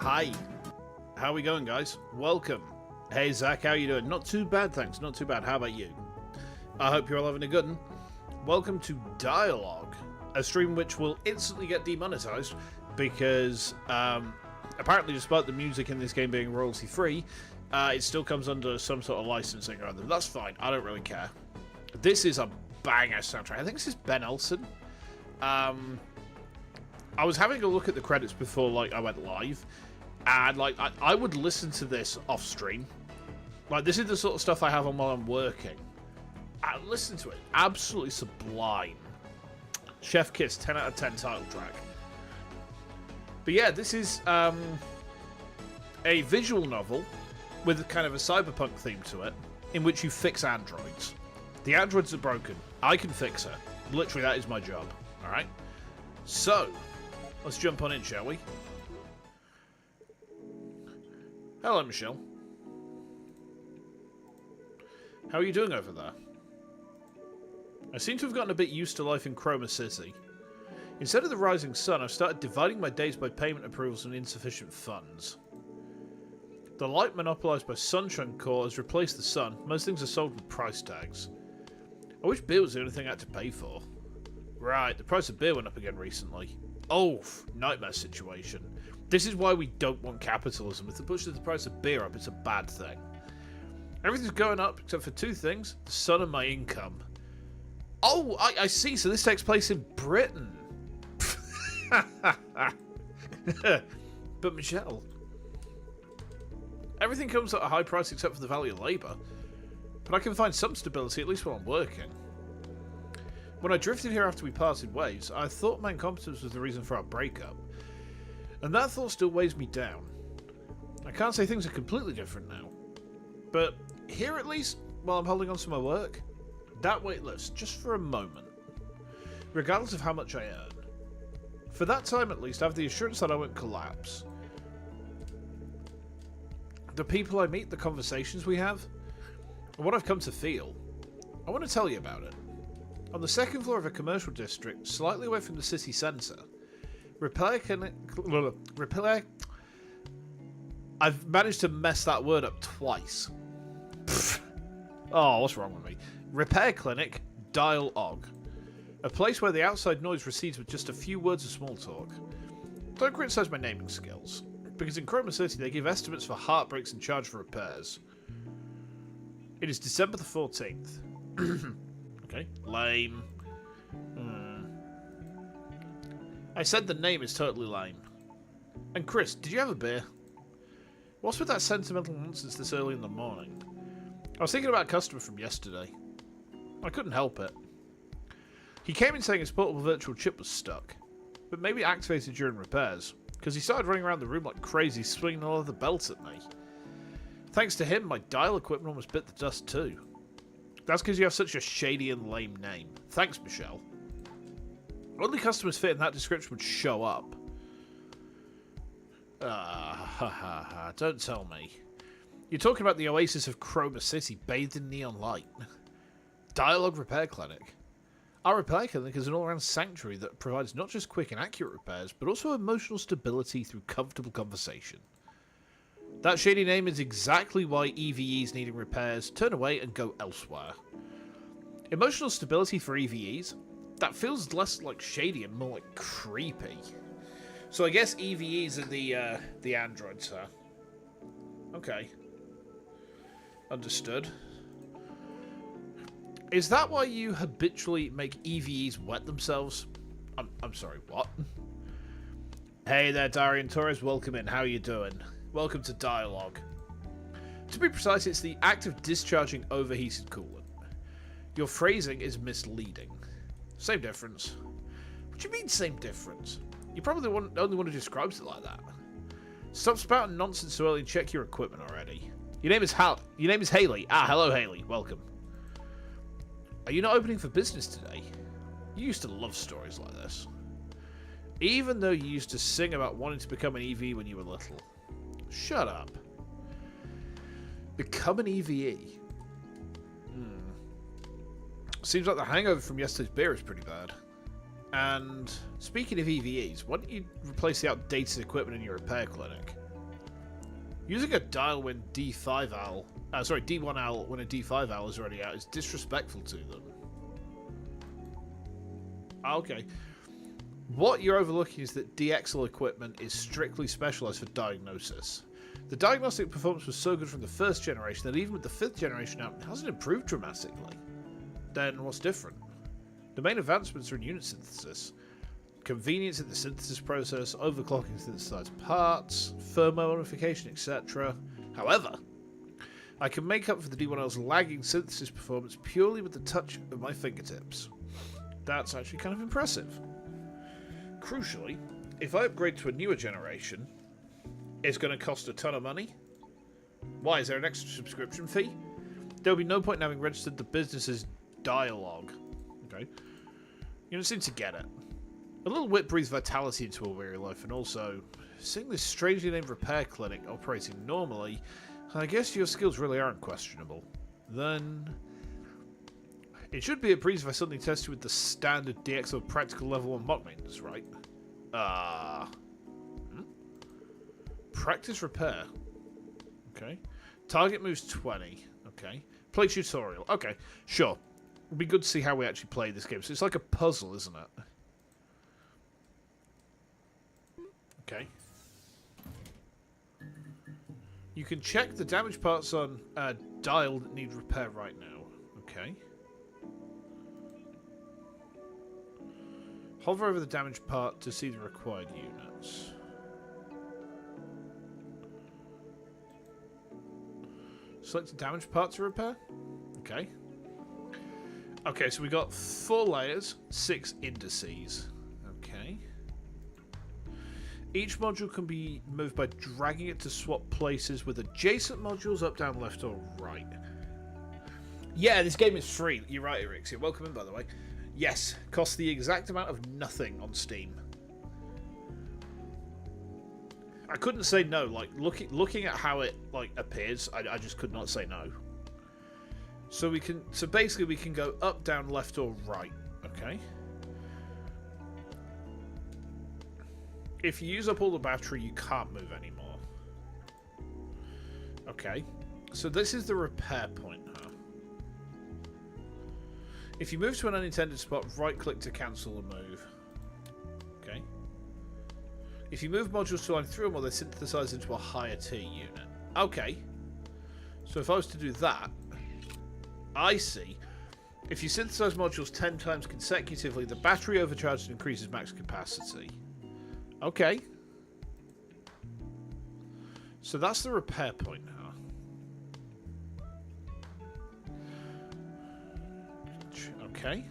Hi. How are we going, guys? Welcome. Hey, Zach, how you doing? Not too bad, thanks. Not too bad. How about you? I hope you're all having a good one. Welcome to D1AL-ogue, a stream which will instantly get demonetized because apparently, despite the music in this game being royalty-free, it still comes under some sort of licensing or other. That's fine. I don't really care. This is a banger soundtrack. I think this is Ben Elson. I was having a look at the credits before I went live, and I would listen to this off stream. This is the sort of stuff I have on while I'm working. I listen to it. Absolutely sublime. Chef Kiss, 10 out of 10 title track. But yeah, this is a visual novel with kind of a cyberpunk theme to it, in which you fix androids. The androids are broken. I can fix her. Literally, that is my job. Alright? So, let's jump on in, shall we? Hello, Michelle. How are you doing over there? I seem to have gotten a bit used to life in Chroma City. Instead of the rising sun, I've started dividing my days by payment approvals and insufficient funds. The light monopolised by Sunshine Core has replaced the sun. Most things are sold with price tags. I wish beer was the only thing I had to pay for. Right, the price of beer went up again recently. Oh, nightmare situation. This is why we don't want capitalism. If it pushes the price of beer up, it's a bad thing. Everything's going up except for two things. The sun and my income. Oh, I see. So this takes place in Britain. But Michelle, everything comes at a high price except for the value of labour. But I can find some stability, at least while I'm working. When I drifted here after we parted ways, I thought my incompetence was the reason for our breakup. And that thought still weighs me down. I can't say things are completely different now. But here at least, while I'm holding on to my work, that weight lifts just for a moment. Regardless of how much I earn. For that time at least, I have the assurance that I won't collapse. The people I meet, the conversations we have, and what I've come to feel, I want to tell you about it. On the second floor of a commercial district, slightly away from the city centre, I've managed to mess that word up twice. Oh, what's wrong with me? Repair clinic, D1AL-ogue. A place where the outside noise recedes with just a few words of small talk. Don't criticise my naming skills, because in Chroma City they give estimates for heartbreaks and charge for repairs. It is December the 14th. Okay, lame. I said the name is totally lame. And Chris, did you have a beer? What's with that sentimental nonsense this early in the morning? I was thinking about a customer from yesterday. I couldn't help it. He came in saying his portable virtual chip was stuck, but maybe activated during repairs, because he started running around the room like crazy, swinging all of the belts at me. Thanks to him, my dial equipment almost bit the dust too. That's because you have such a shady and lame name. Thanks, Michelle. Only customers fitting that description would show up. Don't tell me. You're talking about the oasis of Chroma City, bathed in neon light. D1AL-ogue Repair Clinic. Our repair clinic is an all-around sanctuary that provides not just quick and accurate repairs, but also emotional stability through comfortable conversation. That shady name is exactly why EVEs needing repairs turn away and go elsewhere. Emotional stability for EVEs? That feels less like shady and more like creepy. So I guess EVEs are the androids, huh? Okay. Understood. Is that why you habitually make EVEs wet themselves? I'm sorry, what? Hey there, Darian Torres, welcome in. How are you doing? Welcome to D1AL-ogue. To be precise, it's the act of discharging overheated coolant. Your phrasing is misleading. Same difference. What do you mean, same difference? You're probably the only one who describes it like that. Stop spouting nonsense so early and check your equipment already. Your name is Haley. Ah, hello, Haley. Welcome. Are you not opening for business today? You used to love stories like this. Even though you used to sing about wanting to become an EV when you were little. Shut up. Become an EVE? Seems like the hangover from yesterday's beer is pretty bad. And speaking of EVEs, why don't you replace the outdated equipment in your repair clinic? Using a dial when D1AL when a D5AL is already out is disrespectful to them. Okay. What you're overlooking is that DXL equipment is strictly specialized for diagnosis. The diagnostic performance was so good from the first generation that even with the 5th generation out, it hasn't improved dramatically. Then what's different? The main advancements are in unit synthesis. Convenience in the synthesis process, overclocking synthesized parts, firmware modification, etc. However, I can make up for the D1L's lagging synthesis performance purely with the touch of my fingertips. That's actually kind of impressive. Crucially, if I upgrade to a newer generation, it's going to cost a ton of money. Why? Is there an extra subscription fee? There'll be no point in having registered the business's D1AL-ogue. Okay? You don't seem to get it. A little wit breathes vitality into a weary life, and also, seeing this strangely named repair clinic operating normally, I guess your skills really aren't questionable. Then, it should be a breeze if I suddenly test you with the standard DXL practical level 1 mock maintenance, right? Practice repair. Okay. Target moves 20. Okay. Play tutorial. Okay, sure. It'd be good to see how we actually play this game. So it's like a puzzle, isn't it? Okay. You can check the damaged parts on a dial that need repair right now. Okay. Hover over the damaged part to see the required units. Select the damaged part to repair. Okay. Okay, so we got 4 layers, 6 indices. Okay. Each module can be moved by dragging it to swap places with adjacent modules up, down, left, or right. Yeah, this game is free. You're right, Erixia. Welcome in, by the way. Yes, costs the exact amount of nothing on Steam. I couldn't say no. Like looking at how it appears, I just could not say no. So basically we can go up, down, left, or right. Okay. If you use up all the battery, you can't move anymore. Okay. So this is the repair point, huh? If you move to an unintended spot, right-click to cancel the move. Okay. If you move modules to line through them, or they synthesize into a higher tier unit. Okay. So if I was to do that, I see. If you synthesize modules 10 times consecutively, the battery overcharges and increases max capacity. Okay. So that's the repair point, huh? Okay.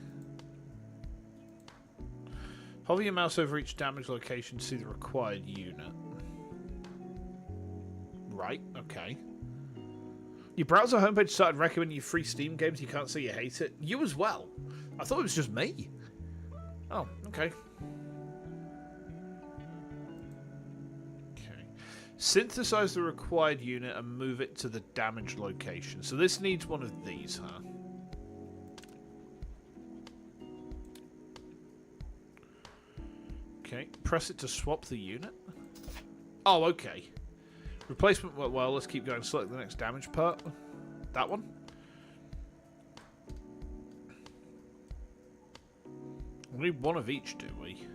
Hover your mouse over each damaged location to see the required unit. Right, okay. Your browser homepage started recommending you free Steam games. You can't say you hate it. You as well. I thought it was just me. Oh, okay. Okay. Synthesize the required unit and move it to the damaged location. So this needs one of these, huh? Okay. Press it to swap the unit. Oh, okay. Replacement, well, let's keep going. Select the next damage part. That one. We need one of each, do we?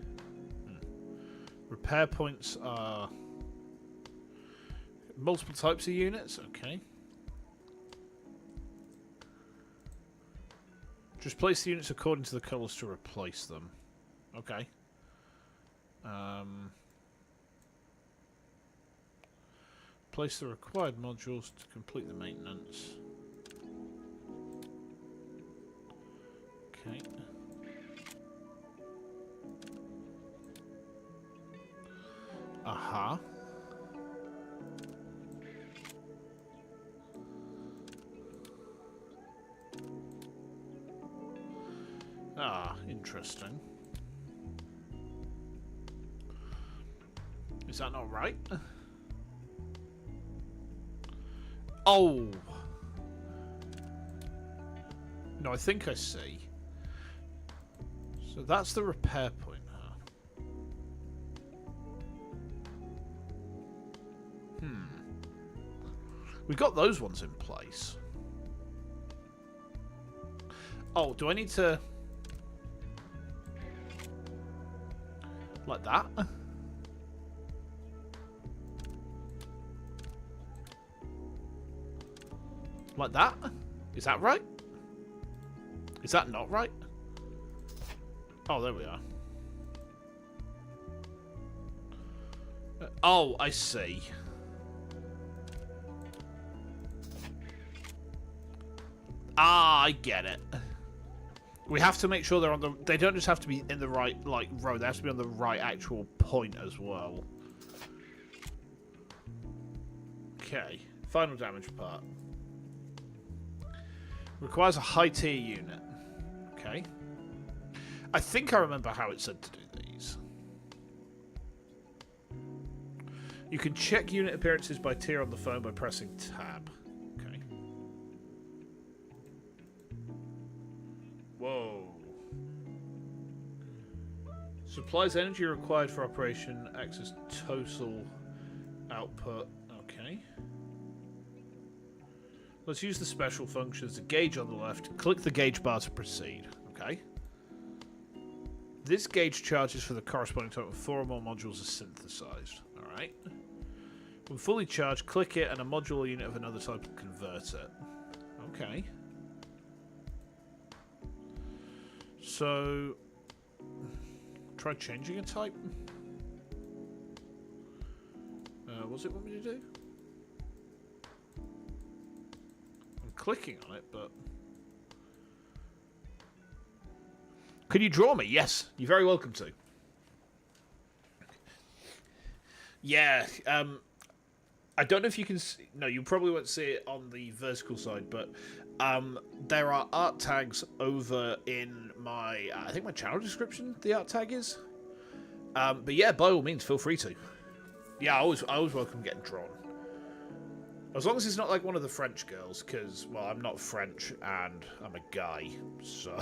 Repair points are multiple types of units. Okay. Just place the units according to the colours to replace them. Okay. Place the required modules to complete the maintenance. Okay. Aha. Ah, interesting. Is that not right? Oh! No, I think I see. So that's the repair point, huh? We've got those ones in place. Oh, do I need to... like that? Like that? Is that right? Is that not right? Oh, there we are. Oh, I see. Ah, I get it. We have to make sure they're on the... They don't just have to be in the right, like, row. They have to be on the right actual point as well. Okay. Final damage part. Requires a high tier unit. Okay. I think I remember how it said to do these. You can check unit appearances by tier on the phone by pressing tab. Okay. Whoa. Supplies energy required for operation. Access total output. Okay. Let's use the special functions. The gauge on the left. Click the gauge bar to proceed. Okay. This gauge charges for the corresponding time when 4 or more modules are synthesized. Alright. When fully charged, click it and a module or unit of another type will convert it. Okay. So... try changing a type? What's it want me to do? I'm clicking on it, but... Can you draw me? Yes, you're very welcome to. Yeah, I don't know if you can see... No, you probably won't see it on the vertical side, but there are art tags over in my... I think my channel description, the art tag is. But yeah, by all means, feel free to. Yeah, I always welcome getting drawn. As long as it's not like one of the French girls, because, well, I'm not French, and I'm a guy, so...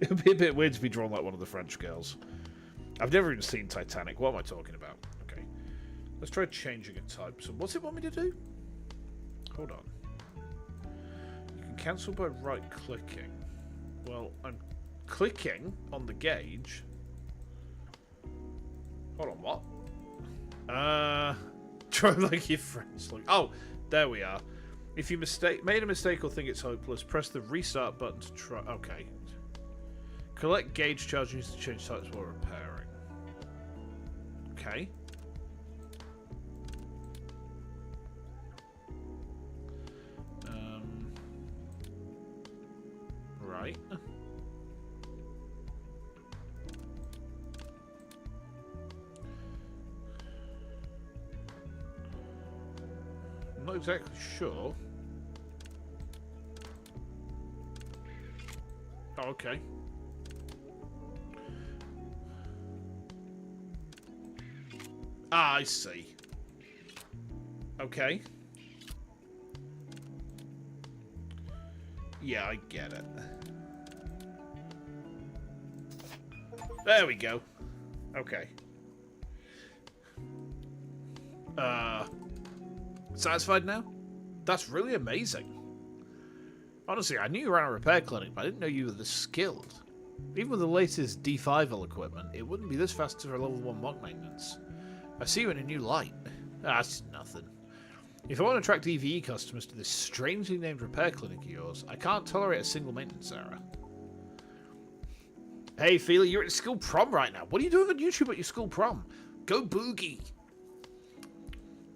It would be a bit weird to be drawn like one of the French girls. I've never even seen Titanic. What am I talking about? Okay. Let's try changing a type. So what's it want me to do? Hold on. You can cancel by right-clicking. Well, I'm clicking on the gauge. Hold on, what? Try like your friends. Like, oh, there we are. If you made a mistake or think it's hopeless, press the restart button to try... Okay. Collect gauge charge used to change types while repairing. Okay. Right. I'm not exactly sure. Oh, okay. Ah, I see. Okay. Yeah, I get it. There we go. Okay. Satisfied now? That's really amazing. Honestly, I knew you ran a repair clinic, but I didn't know you were this skilled. Even with the latest D5AL equipment, it wouldn't be this fast for level 1 mod maintenance. I see you in a new light. That's nothing. If I want to attract EVE customers to this strangely named repair clinic of yours, I can't tolerate a single maintenance error. Hey, Feely, you're at school prom right now. What are you doing on YouTube at your school prom? Go boogie.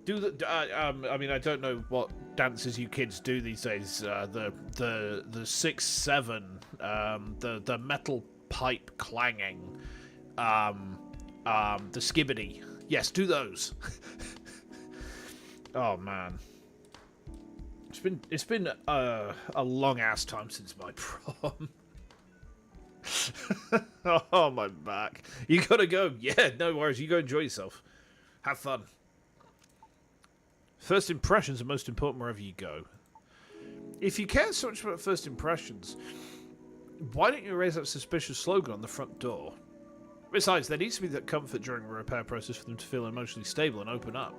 Do the. I mean, I don't know what dances you kids do these days. The 6-7, the metal pipe clanging, the skibbity. Yes, do those. Oh man, it's been a long ass time since my prom. Oh, my back. You gotta go. Yeah, no worries. You go enjoy yourself. Have fun. First impressions are most important wherever you go. If you care so much about first impressions, why don't you raise that suspicious slogan on the front door? Besides, there needs to be that comfort during a repair process for them to feel emotionally stable and open up.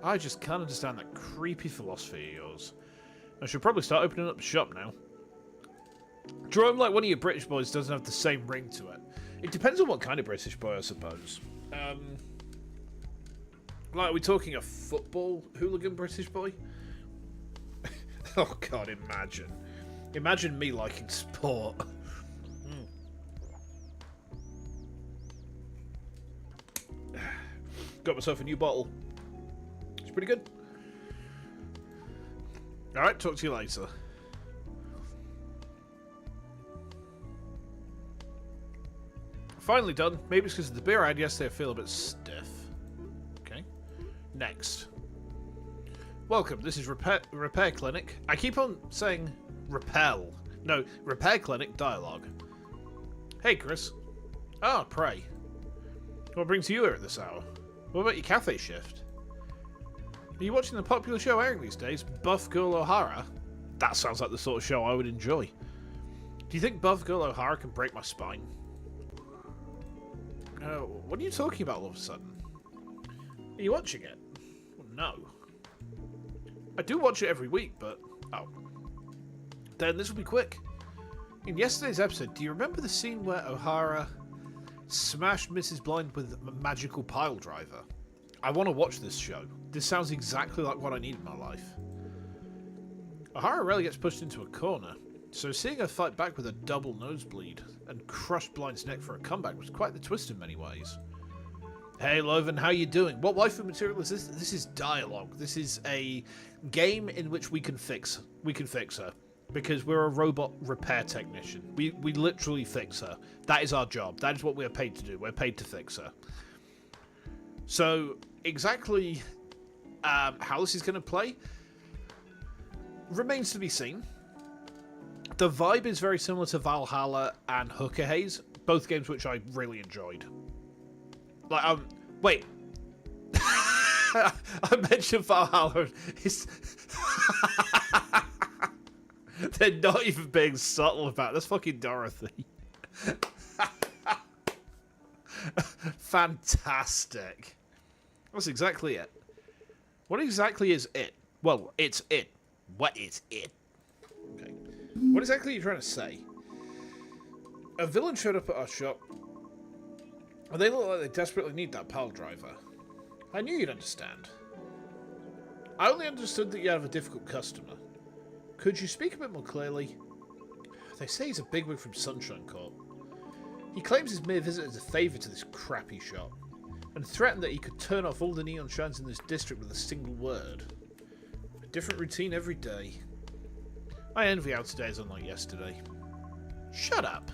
I just can't understand that creepy philosophy of yours. I should probably start opening up a shop now. Jerome, like one of your British boys, doesn't have the same ring to it. It depends on what kind of British boy, I suppose. Like, are we talking a football hooligan British boy? Oh god, imagine. Imagine me liking sport. Got myself a new bottle. It's pretty good. Alright, talk to you later. Finally done. Maybe it's because of the beer I had yesterday I feel a bit stiff. Okay. Next. Welcome, this is Repair Clinic. I keep on saying repel. No, Repair Clinic Dialogue. Hey, Chris. Ah, pray. What brings you here at this hour? What about your cafe shift? Are you watching the popular show airing these days, Buff Girl O'Hara? That sounds like the sort of show I would enjoy. Do you think Buff Girl O'Hara can break my spine? What are you talking about all of a sudden? Are you watching it? Well, no. I do watch it every week, but... Oh. Then this will be quick. In yesterday's episode, do you remember the scene where O'Hara smashed Mrs. Blind with a magical pile driver? I want to watch this show. This sounds exactly like what I need in my life. O'Hara rarely gets pushed into a corner, so seeing her fight back with a double nosebleed and crush Blind's neck for a comeback was quite the twist in many ways. Hey Loven, how you doing? What waifu material is this? This is Dialogue. This is a game in which we can fix her. Because we're a robot repair technician. We literally fix her. That is our job. That is what we're paid to do. We're paid to fix her. So, exactly how this is going to play remains to be seen. The vibe is very similar to Valhalla and HAKUHANA, both games which I really enjoyed. Like, wait. I mentioned Valhalla. They're not even being subtle about it. That's fucking Dorothy. Fantastic. That's exactly it. What exactly is it? Well, it's it. What is it? Okay. What exactly are you trying to say? A villain showed up at our shop, and they look like they desperately need that pile driver. I knew you'd understand. I only understood that you have a difficult customer. Could you speak a bit more clearly? They say he's a bigwig from Sunshine Corp. He claims his mere visit is a favour to this crappy shop, and threatened that he could turn off all the neon shines in this district with a single word. A different routine every day. I envy how today is unlike yesterday. Shut up!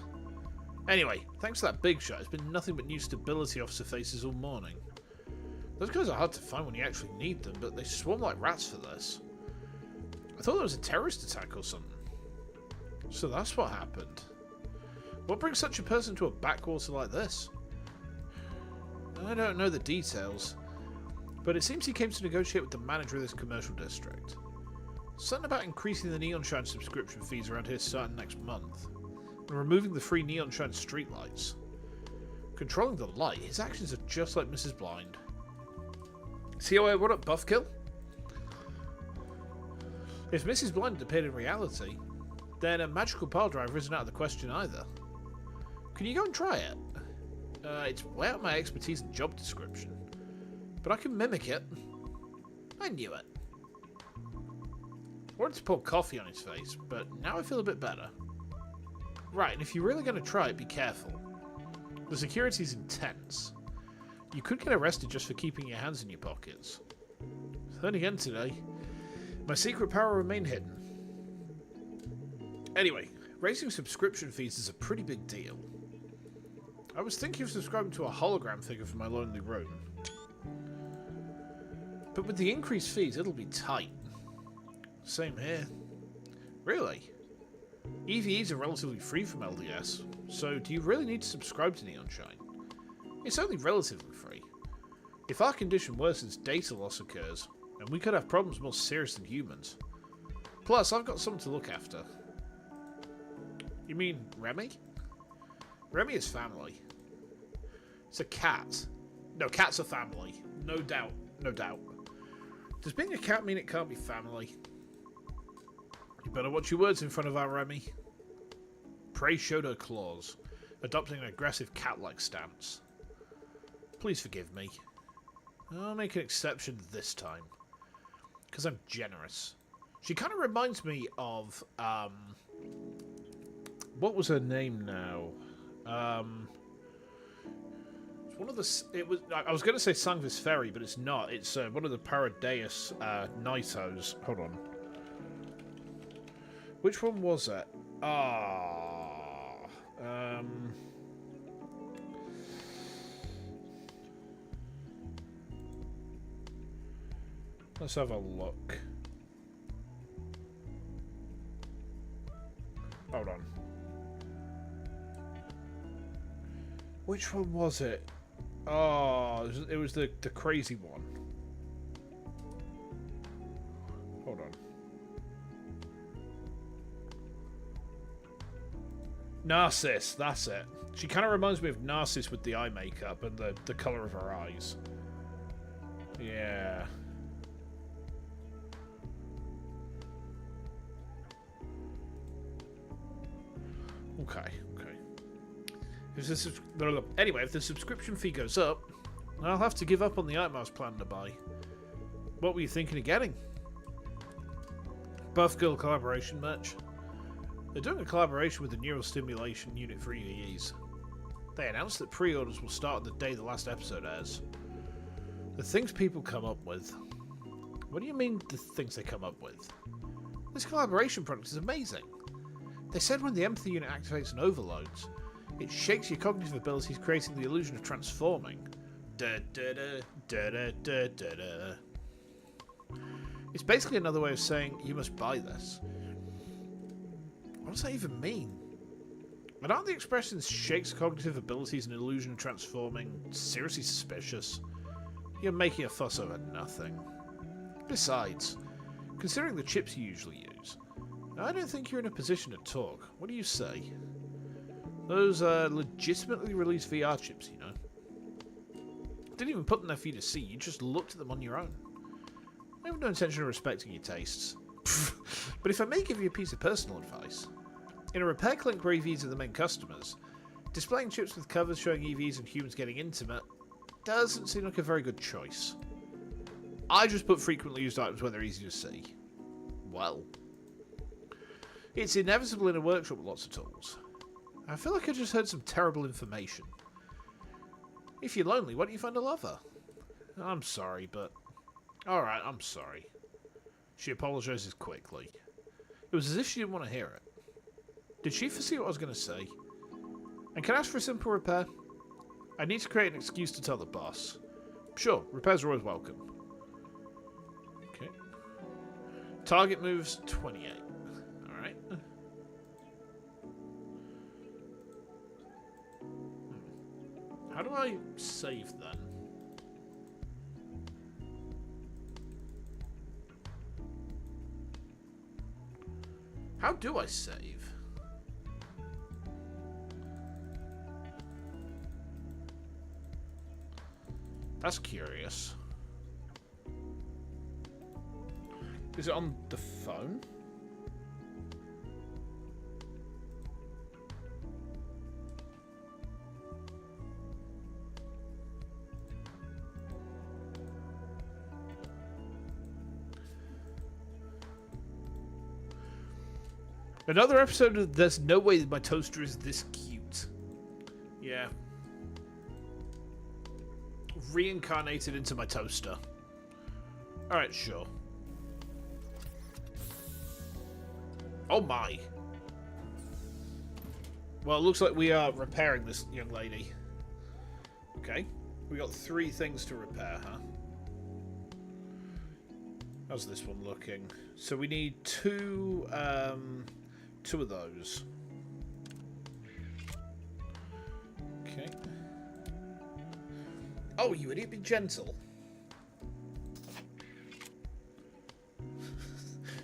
Anyway, thanks to that big shot, it's been nothing but new stability officer faces all morning. Those guys are hard to find when you actually need them, but they swarm like rats for this. I thought there was a terrorist attack or something. So that's what happened. What brings such a person to a backwater like this? I don't know the details, but it seems he came to negotiate with the manager of this commercial district. Something about increasing the Neon Shine subscription fees around here starting next month, and removing the free Neon Shine streetlights. Controlling the light, his actions are just like Mrs. Blind. COA, what up, Buffkill? If Mrs. Blind appeared in reality, then a magical pile driver isn't out of the question either. Can you go and try it? It's way out of my expertise and job description, but I can mimic it. I knew it. I wanted to pour coffee on his face, but now I feel a bit better. Right, and if you're really going to try it, be careful. The security's intense. You could get arrested just for keeping your hands in your pockets. Then again today, my secret power will remain hidden. Anyway, raising subscription fees is a pretty big deal. I was thinking of subscribing to a hologram figure for my lonely room. But with the increased fees, it'll be tight. Same here. Really? EVEs are relatively free from LDS, so do you really need to subscribe to Neon Shine? It's only relatively free. If our condition worsens, data loss occurs, and we could have problems more serious than humans. Plus, I've got someone to look after. You mean Remy? Remy is family. It's a cat. No, cats are family. No doubt. No doubt. Does being a cat mean it can't be family? You better watch your words in front of our Remy. Prey showed her claws, adopting an aggressive cat-like stance. Please forgive me. I'll make an exception this time. Because I'm generous. She kind of reminds me of, what was her name now? It's one of the... I was going to say Sangvis Ferry, but it's not. It's one of the Paradeus Nitos. Hold on. Which one was it? Let's have a look. Hold on. Which one was it? Oh, it was the crazy one. Hold on. Narcissus, that's it. She kind of reminds me of Narcissus with the eye makeup and the colour of her eyes. Yeah. Okay. Anyway, if the subscription fee goes up, I'll have to give up on the item I was planning to buy. What were you thinking of getting? Buff Girl collaboration merch. They're doing a collaboration with the Neural Stimulation Unit for EVEs. They announced that pre-orders will start on the day the last episode airs. The things people come up with. What do you mean, the things they come up with? This collaboration product is amazing. They said when the empathy unit activates and overloads, it shakes your cognitive abilities, creating the illusion of transforming. It's basically another way of saying, you must buy this. What does that even mean? And aren't the expressions shakes cognitive abilities and illusion of transforming seriously suspicious? You're making a fuss over nothing. Besides, considering the chips you usually use, I don't think you're in a position to talk. What do you say? Those legitimately released VR chips, you know. Didn't even put them there for you to see, you just looked at them on your own. I have no intention of respecting your tastes. But if I may give you a piece of personal advice, in a repair clinic where EVs are the main customers, displaying chips with covers showing EVs and humans getting intimate doesn't seem like a very good choice. I just put frequently used items where they're easy to see. Well, it's inevitable in a workshop with lots of tools. I feel like I just heard some terrible information. If you're lonely, why don't you find a lover? I'm sorry, but... Alright, I'm sorry. She apologises quickly. It was as if she didn't want to hear it. Did she foresee what I was going to say? And can I ask for a simple repair? I need to create an excuse to tell the boss. Sure, repairs are always welcome. Okay. Target moves 28. Alright. How do I save then? How do I save? That's curious. Is it on the phone? Another episode of There's No Way That My Toaster Is This Cute. Yeah. Reincarnated into my toaster. Alright, sure. Oh my. Well, it looks like we are repairing this young lady. Okay. We got 3 things to repair, huh? How's this one looking? So we need 2 of those. Okay. Oh, you idiot, be gentle.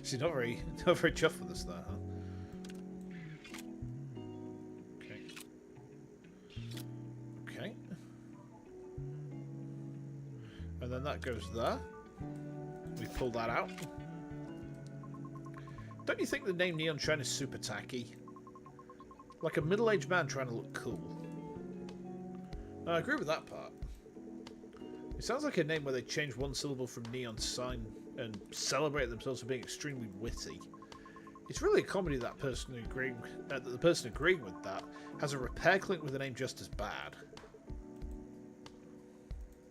She's not very chuffed with us there, huh? Okay. Okay. And then that goes there. We pull that out. Don't you think the name Neon Shine is super tacky? Like a middle-aged man trying to look cool. I agree with that part. It sounds like a name where they change one syllable from neon to sign and celebrate themselves for being extremely witty. It's really a comedy that the person agreeing with that has a repair clinic with a name just as bad.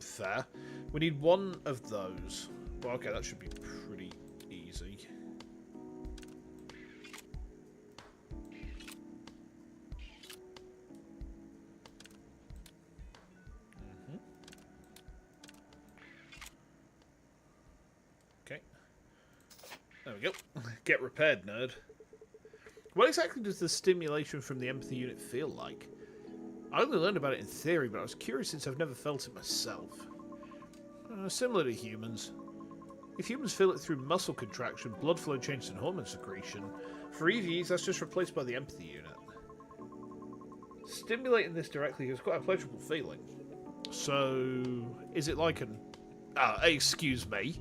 Fair. We need one of those. Well, okay, that should be pretty easy. There we go. Get repaired, nerd. What exactly does the stimulation from the empathy unit feel like? I only learned about it in theory, but I was curious since I've never felt it myself. Similar to humans. If humans feel it through muscle contraction, blood flow changes and hormone secretion, for EVs that's just replaced by the empathy unit. Stimulating this directly is quite a pleasurable feeling. So, is it like an... excuse me.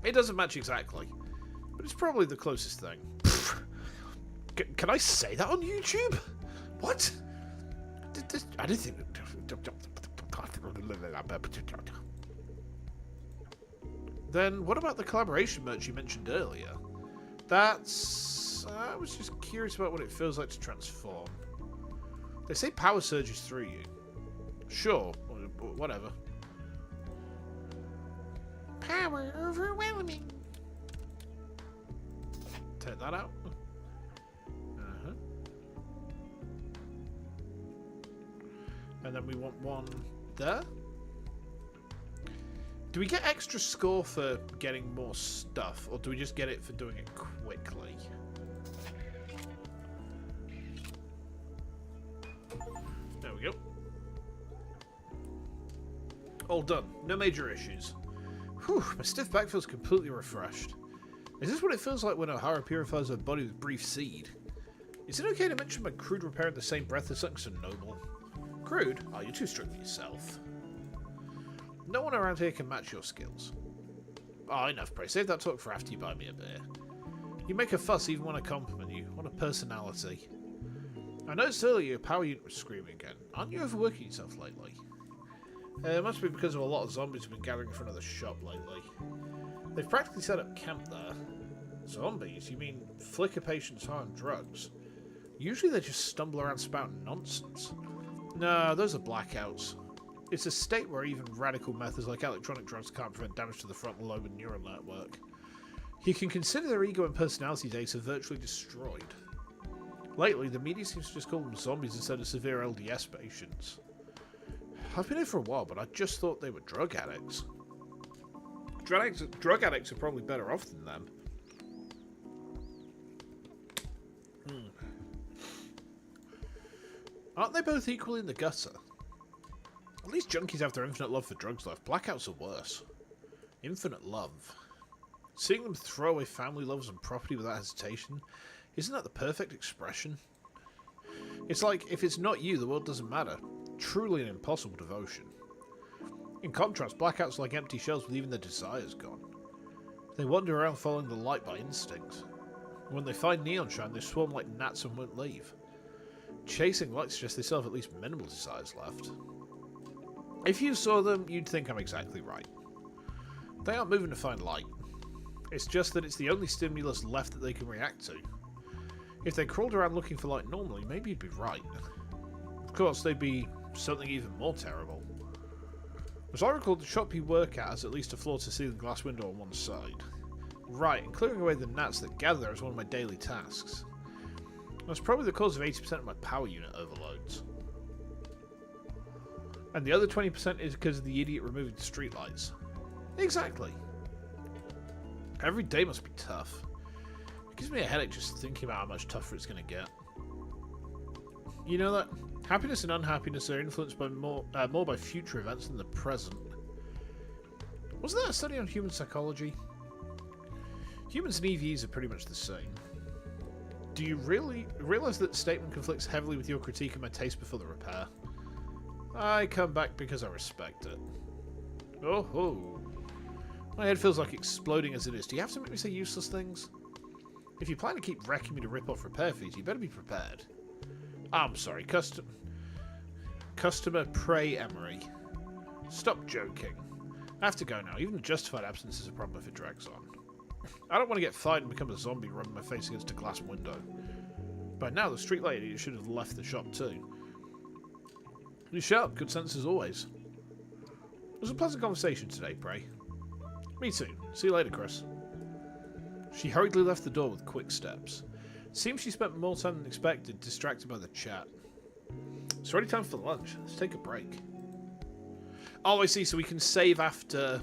It doesn't match exactly, but it's probably the closest thing. Can I say that on YouTube? What? I didn't think... Then, what about the collaboration merch you mentioned earlier? That's... I was just curious about what it feels like to transform. They say power surges through you. Sure, whatever. Power overwhelming. Take that out. And then we want one there. Do we get extra score for getting more stuff, or do we just get it for doing it quickly? There we go. All done. No major issues. Whew, my stiff back feels completely refreshed. Is this what it feels like when O'Hara purifies her body with brief seed? Is it okay to mention my crude repair in the same breath as something so noble? Crude? Oh, you're too strict with yourself. No one around here can match your skills. Oh, enough praise. Save that talk for after you buy me a beer. You make a fuss even when I compliment you. What a personality. I noticed earlier your power unit was screaming again. Aren't you overworking yourself lately? It must be because of a lot of zombies who've been gathering in front of the shop lately. They've practically set up camp there. Zombies? You mean flicker patients high on drugs? Usually they just stumble around spouting nonsense. No, those are blackouts. It's a state where even radical methods like electronic drugs can't prevent damage to the frontal lobe and neural network. You can consider their ego and personality data virtually destroyed. Lately, the media seems to just call them zombies instead of severe LDS patients. I've been here for a while, but I just thought they were drug addicts. Drug addicts are probably better off than them. Aren't they both equally in the gutter? At least junkies have their infinite love for drugs left. Blackouts are worse. Infinite love. Seeing them throw away family loves and property without hesitation, isn't that the perfect expression? It's like, if it's not you, the world doesn't matter. Truly an impossible devotion. In contrast, blackouts are like empty shells with even their desires gone. They wander around following the light by instinct. When they find neon shine, they swarm like gnats and won't leave. Chasing light suggests they still have at least minimal desires left. If you saw them, you'd think I'm exactly right. They aren't moving to find light. It's just that it's the only stimulus left that they can react to. If they crawled around looking for light normally, maybe you'd be right. Of course, they'd be something even more terrible. As I recall, the shop you work at has at least a floor-to-ceiling glass window on one side. Right, and clearing away the gnats that gather there is one of my daily tasks. That's probably the cause of 80% of my power unit overloads. And the other 20% is because of the idiot removing the streetlights. Exactly. Every day must be tough. It gives me a headache just thinking about how much tougher it's going to get. You know that happiness and unhappiness are influenced by more by future events than the present. Wasn't that a study on human psychology? Humans and EVs are pretty much the same. Do you really realize that statement conflicts heavily with your critique of my taste before the repair? I come back because I respect it. Oh ho! My head feels like exploding as it is. Do you have to make me say useless things? If you plan to keep wrecking me to rip off repair fees, you better be prepared. I'm sorry, Customer Prey Emery. Stop joking. I have to go now. Even a justified absence is a problem if it drags on. I don't want to get fired and become a zombie rubbing my face against a glass window. By now, the street lady should have left the shop too. You sharp, good sense as always. It was a pleasant conversation today, Prey. Me too. See you later, Chris. She hurriedly left the door with quick steps. It seems she spent more time than expected, distracted by the chat. It's already time for lunch. Let's take a break. Oh, I see. So we can save after...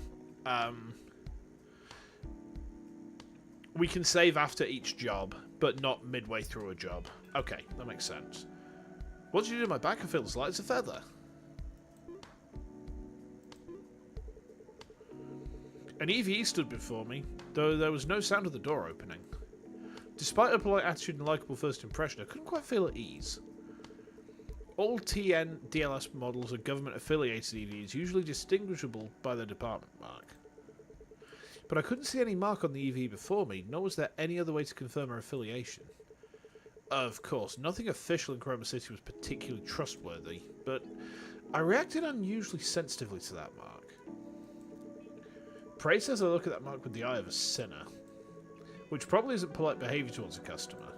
we can save after each job, but not midway through a job. Okay, that makes sense. What did you do to my back? I feel as light as a feather. An EVE stood before me, though there was no sound of the door opening. Despite her polite attitude and likeable first impression, I couldn't quite feel at ease. All TN DLS models are government-affiliated EVs, usually distinguishable by their department mark. But I couldn't see any mark on the EV before me, nor was there any other way to confirm her affiliation. Of course, nothing official in Chroma City was particularly trustworthy, but I reacted unusually sensitively to that mark. Prey says I look at that mark with the eye of a sinner, which probably isn't polite behaviour towards a customer.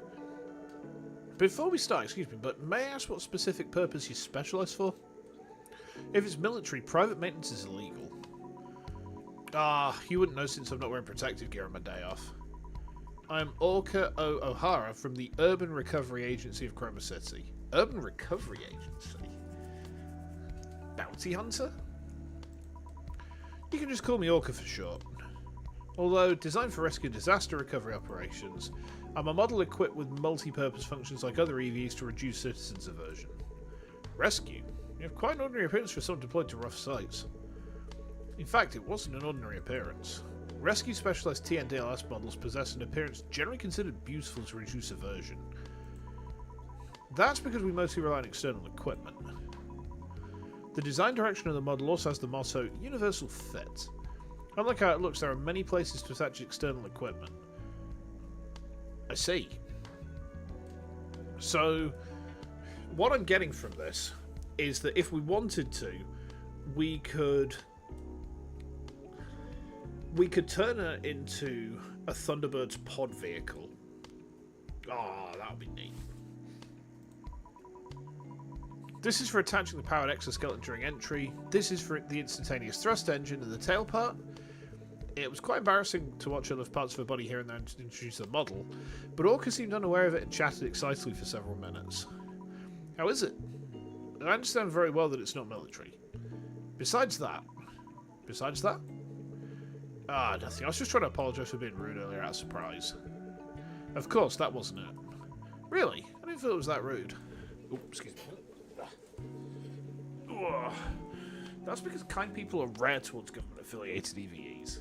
Before we start, excuse me, but may I ask what specific purpose you specialise for? If it's military, private maintenance is illegal. Ah, you wouldn't know since I'm not wearing protective gear on my day off. I'm Orca O. O'Hara from the Urban Recovery Agency of Chroma City. Urban Recovery Agency? Bounty Hunter? You can just call me Orca for short. Although designed for rescue and disaster recovery operations, I'm a model equipped with multi-purpose functions like other EVs to reduce citizens' aversion. Rescue? You have quite an ordinary appearance for someone deployed to rough sites. In fact, it wasn't an ordinary appearance. Rescue specialized TN-DLS models possess an appearance generally considered beautiful to reduce aversion. That's because we mostly rely on external equipment. The design direction of the model also has the motto, Universal Fit. Unlike how it looks, there are many places to attach external equipment. I see. So, what I'm getting from this is that if we wanted to, we could turn it into a Thunderbird's pod vehicle. Oh, that would be neat. This is for attaching the powered exoskeleton during entry. This is for the instantaneous thrust engine and the tail part. It was quite embarrassing to watch other parts of her body here and there to introduce the model, but Orca seemed unaware of it and chatted excitedly for several minutes. How is it? I understand very well that it's not military. Besides that? Ah, nothing. I was just trying to apologise for being rude earlier out of surprise. Of course, that wasn't it. Really? I didn't feel it was that rude. Oh, excuse me. Ugh. That's because kind people are rare towards government-affiliated EVEs.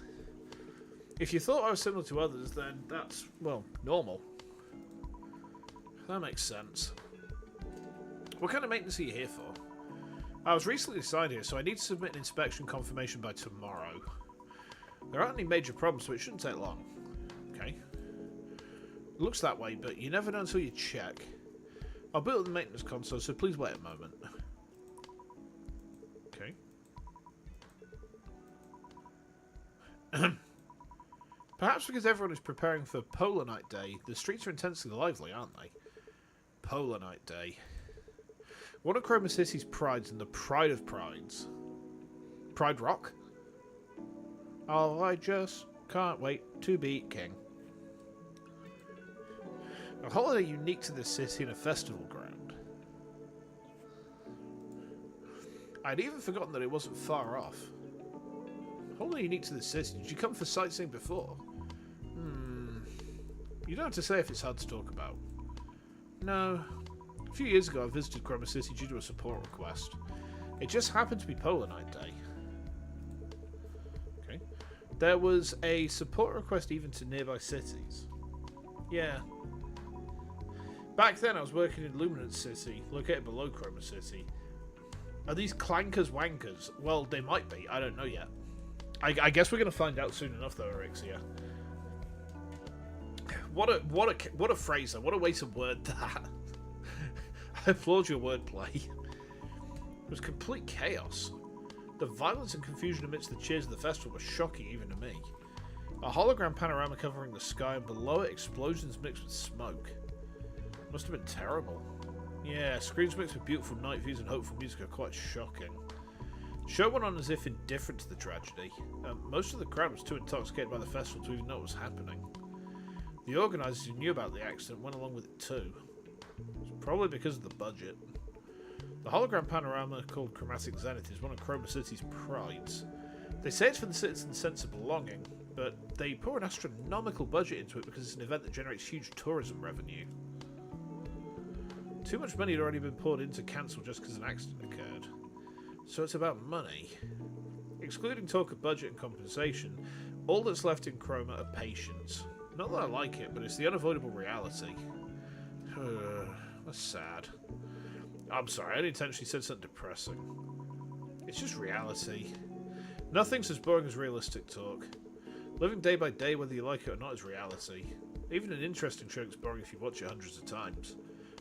If you thought I was similar to others, then that's, well, normal. That makes sense. What kind of maintenance are you here for? I was recently assigned here, so I need to submit an inspection confirmation by tomorrow. There aren't any major problems, so it shouldn't take long. Okay. Looks that way, but you never know until you check. I'll build the maintenance console, so please wait a moment. Okay. Perhaps because everyone is preparing for Polar Night Day, the streets are intensely lively, aren't they? Polar Night Day. One of Chroma City's prides and the pride of prides. Pride Rock? Oh, I just can't wait to be king. A holiday unique to this city and a festival ground. I'd even forgotten that it wasn't far off. A holiday unique to this city. Did you come for sightseeing before? You don't have to say if it's hard to talk about. No. A few years ago I visited Chroma City due to a support request. It just happened to be Polar Night Day. Okay. There was a support request even to nearby cities. Yeah. Back then I was working in Luminance City, located below Chroma City. Are these clankers wankers? Well, they might be. I don't know yet. I guess we're going to find out soon enough, though, Erixia. What a phrase, though. What a way to word that. I applaud your wordplay. It was complete chaos. The violence and confusion amidst the cheers of the festival were shocking even to me. A hologram panorama covering the sky, and below it explosions mixed with smoke. Must have been terrible. Yeah, screens mixed with beautiful night views and hopeful music are quite shocking. The show went on as if indifferent to the tragedy. Most of the crowd was too intoxicated by the festival to even know what was happening. The organisers who knew about the accident went along with it too. It's probably because of the budget. The hologram panorama, called Chromatic Zenith, is one of Chroma City's prides. They say it's for the citizens' sense of belonging, but they pour an astronomical budget into it because it's an event that generates huge tourism revenue. Too much money had already been poured into cancel just because an accident occurred. So it's about money. Excluding talk of budget and compensation, all that's left in Chroma are patience. Not that I like it, but it's the unavoidable reality. That's sad. I'm sorry, I unintentionally said something depressing. It's just reality. Nothing's as boring as realistic talk. Living day by day, whether you like it or not, is reality. Even an interesting show gets boring if you watch it hundreds of times.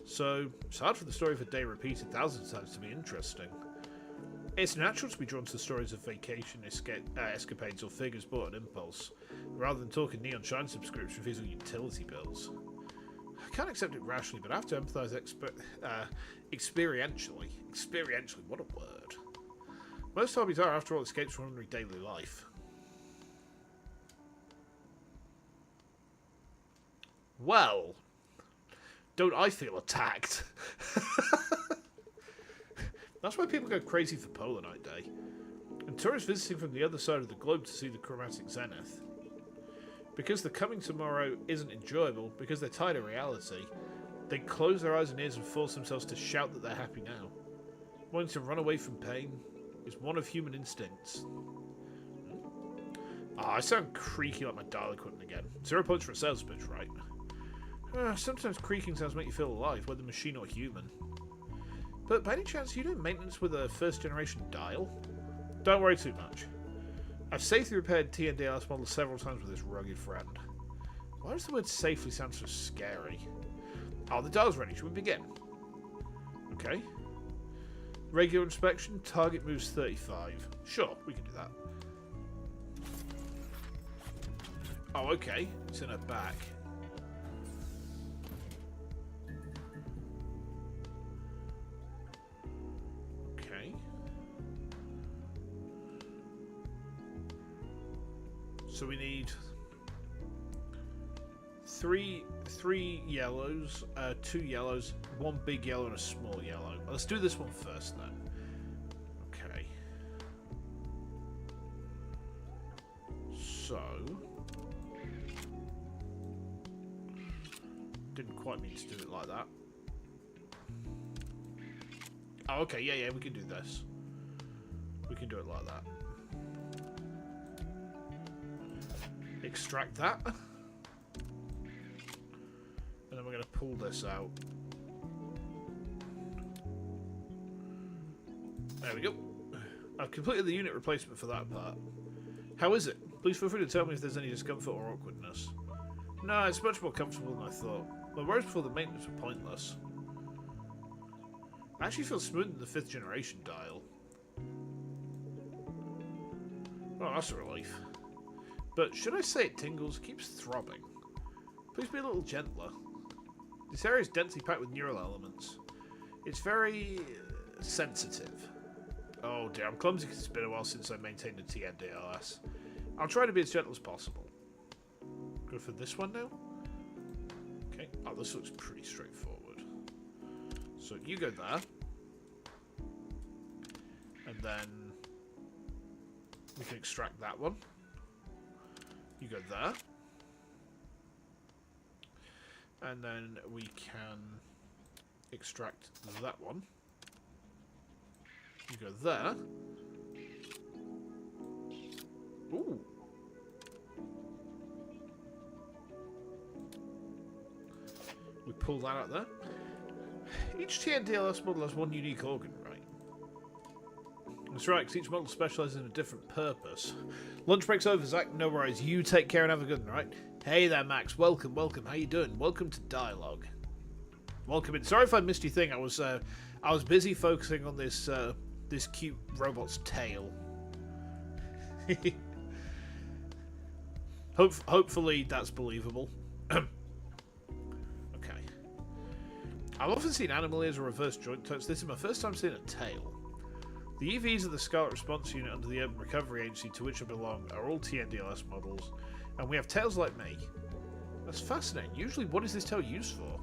So, it's hard for the story of a day repeated thousands of times to be interesting. It's natural to be drawn to the stories of vacation escapades or figures bought on impulse, rather than talking neon shine subscription fees or utility bills. I can't accept it rationally, but I have to empathise experientially. Experientially, what a word. Most hobbies are, after all, escapes from ordinary daily life. Well, don't I feel attacked? That's why people go crazy for Polar Night Day. And tourists visiting from the other side of the globe to see the Chromatic Zenith. Because the coming tomorrow isn't enjoyable, because they're tired of reality, they close their eyes and ears and force themselves to shout that they're happy now. Wanting to run away from pain is one of human instincts. I sound creaky like my dial equipment again. 0 points for a sales pitch, right? Sometimes creaking sounds make you feel alive, whether machine or human. But by any chance, are you doing maintenance with a first-generation dial? Don't worry too much. I've safely repaired D1AL model several times with this rugged friend. Why does the word safely sound so scary? Oh, the dial's ready. Should we begin? Okay. Regular inspection. Target moves 35. Sure, we can do that. Oh, okay. It's in her back. Okay. So we need three yellows, 2 yellows, 1 big yellow and a small yellow. Let's do this one first then. Okay. So didn't quite mean to do it like that. Oh, okay, yeah, we can do this. We can do it like that. Extract that. And then we're going to pull this out. There we go. I've completed the unit replacement for that part. How is it? Please feel free to tell me if there's any discomfort or awkwardness. No, it's much more comfortable than I thought. My worries before the maintenance were pointless. I actually feel smoother than the 5th generation dial. Oh, that's a relief. But should I say it tingles? It keeps throbbing. Please be a little gentler. This area is densely packed with neural elements. It's very sensitive. Oh dear, I'm clumsy because it's been a while since I maintained a TNDLS. I'll try to be as gentle as possible. Go for this one now. Okay. Oh, this looks pretty straightforward. So you go there. And then we can extract that one. You go there. And then we can extract that one. You go there. Ooh. We pull that out there. Each TNDLS model has one unique organ, right? That's right, because each model specialises in a different purpose. Lunch break's over, Zach. No worries. You take care and have a good one, right? Hey there, Max. Welcome, welcome. How you doing? Welcome to Dialogue. Welcome in. Sorry if I missed your thing. I was busy focusing on this this cute robot's tail. Hopefully that's believable. Okay. I've often seen animal ears or reverse joint touch. This is my first time seeing a tail. The EVs of the Scarlet Response Unit under the Urban Recovery Agency to which I belong are all TNDLS models, and we have tails like me. That's fascinating. Usually, what is this tail used for?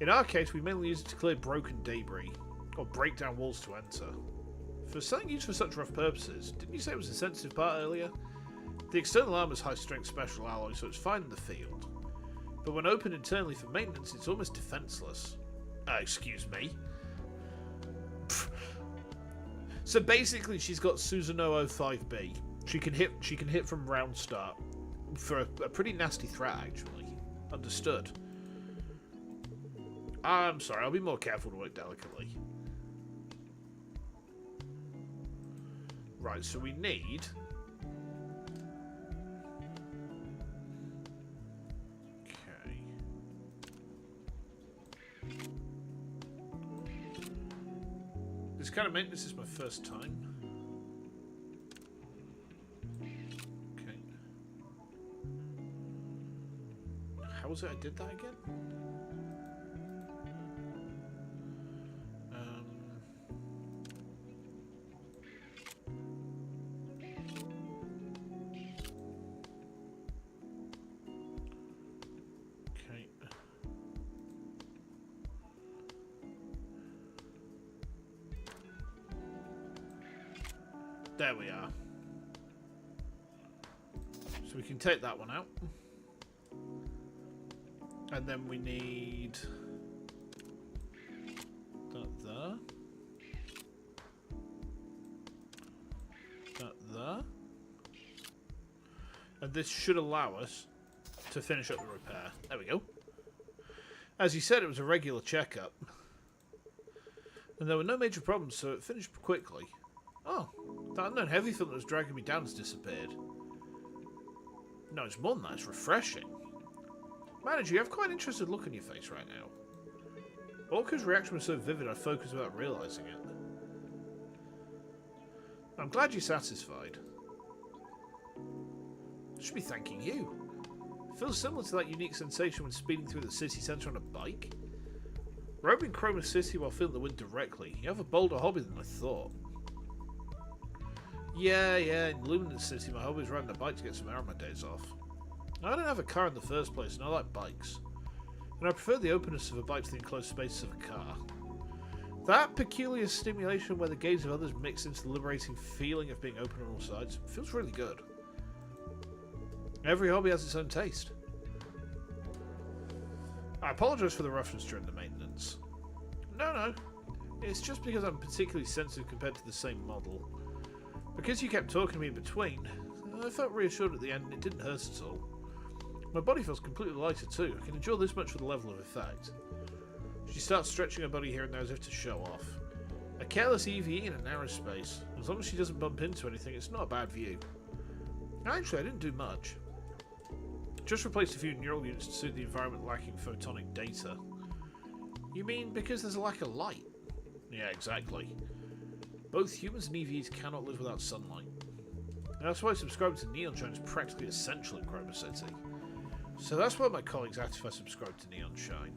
In our case, we mainly use it to clear broken debris, or break down walls to enter. For something used for such rough purposes, didn't you say it was a sensitive part earlier? The external armour is high-strength special alloy, so it's fine in the field. But when opened internally for maintenance, it's almost defenceless. Excuse me. So basically, she's got Susanoo 05B. She can hit from round start for a pretty nasty threat, actually. Understood. I'm sorry. I'll be more careful to work delicately. Right. So we need. Okay. This kind of maintenance is my first time. Okay. How was it I did that again? Okay. There we are. So we can take that one out. And then we need that there. That there. And this should allow us to finish up the repair. There we go. As you said, it was a regular checkup. And there were no major problems, so it finished quickly. Oh, that unknown heavy film that was dragging me down has disappeared. No, it's more than that. It's refreshing. Manager, you have quite an interested look on your face right now. Orca's reaction was so vivid I focused without realising it. I'm glad you're satisfied. I should be thanking you. It feels similar to that unique sensation when speeding through the city centre on a bike. Roaming Chroma City while feeling the wind directly. You have a bolder hobby than I thought. Yeah, in Luminous City my hobby is riding a bike to get some air on my days off. I don't have a car in the first place, and I like bikes. And I prefer the openness of a bike to the enclosed spaces of a car. That peculiar stimulation where the gaze of others mix into the liberating feeling of being open on all sides feels really good. Every hobby has its own taste. I apologise for the roughness during the maintenance. No. It's just because I'm particularly sensitive compared to the same model. Because you kept talking to me in between, I felt reassured at the end and it didn't hurt at all. My body feels completely lighter too. I can endure this much for the level of effect. She starts stretching her body here and there as if to show off. A careless EVE in a narrow space. As long as she doesn't bump into anything, it's not a bad view. Actually, I didn't do much. Just replaced a few neural units to suit the environment lacking photonic data. You mean because there's a lack of light? Yeah, exactly. Both humans and EVs cannot live without sunlight. And that's why subscribing to Neon Shine is practically essential in Chroma City. So that's why my colleagues asked if I subscribe to Neon Shine.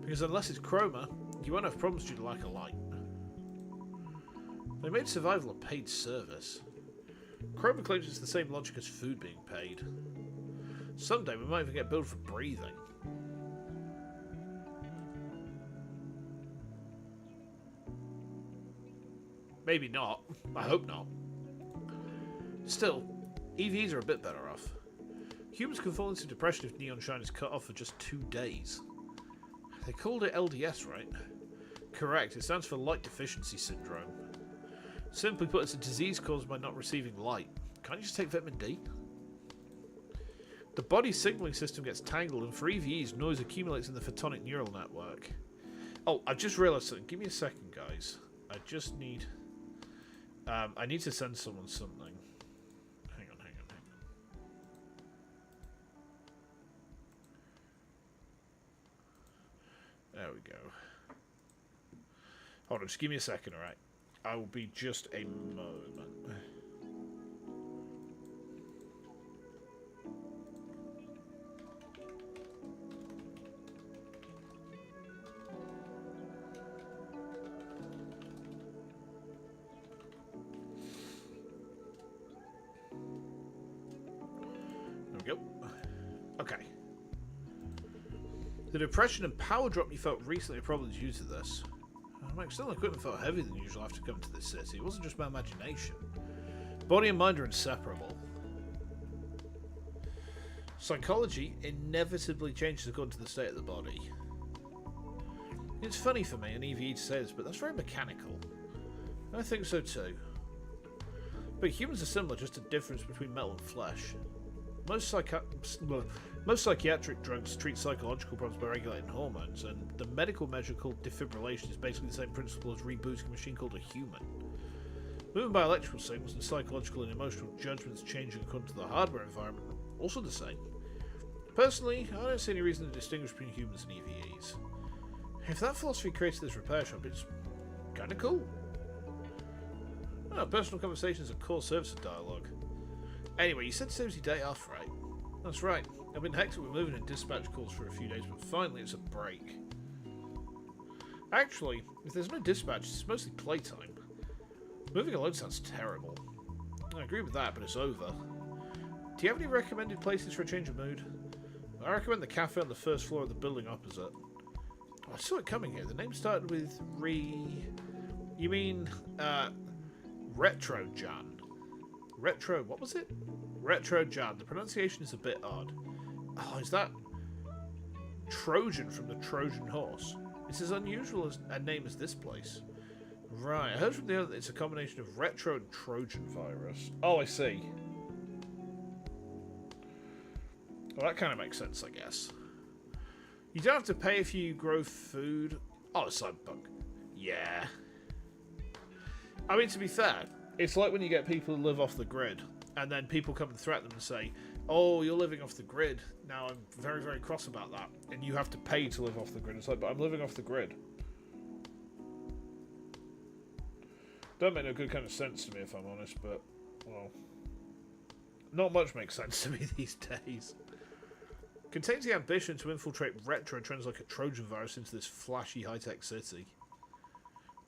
Because unless it's Chroma, you won't have problems due to lack of light. They made survival a paid service. Chroma claims it's the same logic as food being paid. Someday we might even get billed for breathing. Maybe not. I hope not. Still, EVs are a bit better off. Humans can fall into depression if Neon Shine is cut off for just 2 days. They called it LDS, right? Correct, it stands for Light Deficiency Syndrome. Simply put, it's a disease caused by not receiving light. Can't you just take vitamin D? The body signaling system gets tangled, and for EVs, noise accumulates in the photonic neural network. Oh, I've just realised something. Give me a second, guys. I just need... I need to send someone something. Hang on. There we go. Hold on, just give me a second, alright? I will be just a moment. There we go. Okay. The depression and power drop you felt recently are probably due to this. My external equipment felt heavier than usual after coming to this city. It wasn't just my imagination. Body and mind are inseparable. Psychology inevitably changes according to the state of the body. It's funny for me, an EVE, to say this, but that's very mechanical. I think so too. But humans are similar, just a difference between metal and flesh. Most psychiatric drugs treat psychological problems by regulating hormones, and the medical measure called defibrillation is basically the same principle as rebooting a machine called a human. Moving by electrical signals and psychological and emotional judgments changing according to the hardware environment are also the same. Personally, I don't see any reason to distinguish between humans and EVEs. If that philosophy created this repair shop, it's kinda cool. Oh, personal conversations are a core service of dialogue. Anyway, you said today was your day off, right? That's right. I've been hectic with moving and dispatch calls for a few days, but finally it's a break. Actually, if there's no dispatch, it's mostly playtime. Moving alone sounds terrible. I agree with that, but it's over. Do you have any recommended places for a change of mood? I recommend the cafe on the first floor of the building opposite. Oh, I saw it coming here. The name started with You mean, Retro Jan. Retro, what was it? Retro Jan. The pronunciation is a bit odd. Oh, is that Trojan from the Trojan horse? It's as unusual as a name as this place. Right, I heard from the other that it's a combination of retro and Trojan virus. Oh, I see. Well, that kind of makes sense, I guess. You don't have to pay if you grow food. Oh, cyberpunk. Yeah. I mean, to be fair, it's like when you get people who live off the grid, and then people come and threaten them and say, oh, you're living off the grid. Now, I'm very, very cross about that. And you have to pay to live off the grid. It's like, but I'm living off the grid. Don't make no good kind of sense to me, if I'm honest, but, well, not much makes sense to me these days. Contains the ambition to infiltrate retro trends like a Trojan virus into this flashy high-tech city.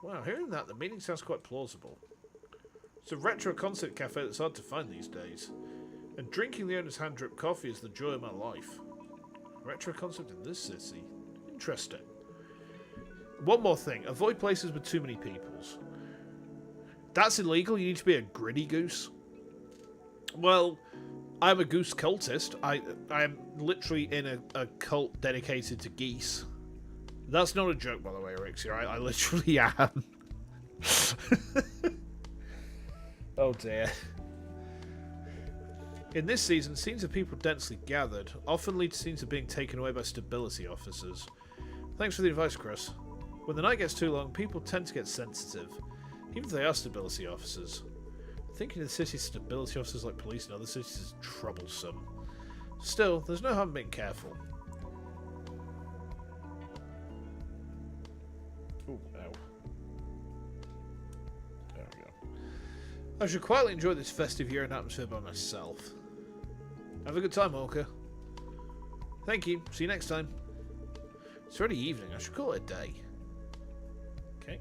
Wow, hearing that, the meaning sounds quite plausible. It's a retro concert cafe that's hard to find these days. And drinking the owner's hand-drip coffee is the joy of my life. Retro concept in this city. Interesting. One more thing. Avoid places with too many peoples. That's illegal. You need to be a gritty goose. Well, I'm a goose cultist. I am literally in a cult dedicated to geese. That's not a joke, by the way, Rixie. I literally am. Oh dear. In this season, scenes of people densely gathered often lead to scenes of being taken away by stability officers. Thanks for the advice, Chris. When the night gets too long, people tend to get sensitive, even if they are stability officers. Thinking of the city's stability officers like police in other cities is troublesome. Still, there's no harm in being careful. Ooh, ow. There we go. I should quietly enjoy this festive year and atmosphere by myself. Have a good time, Orca. Thank you. See you next time. It's already evening. I should call it a day. Okay.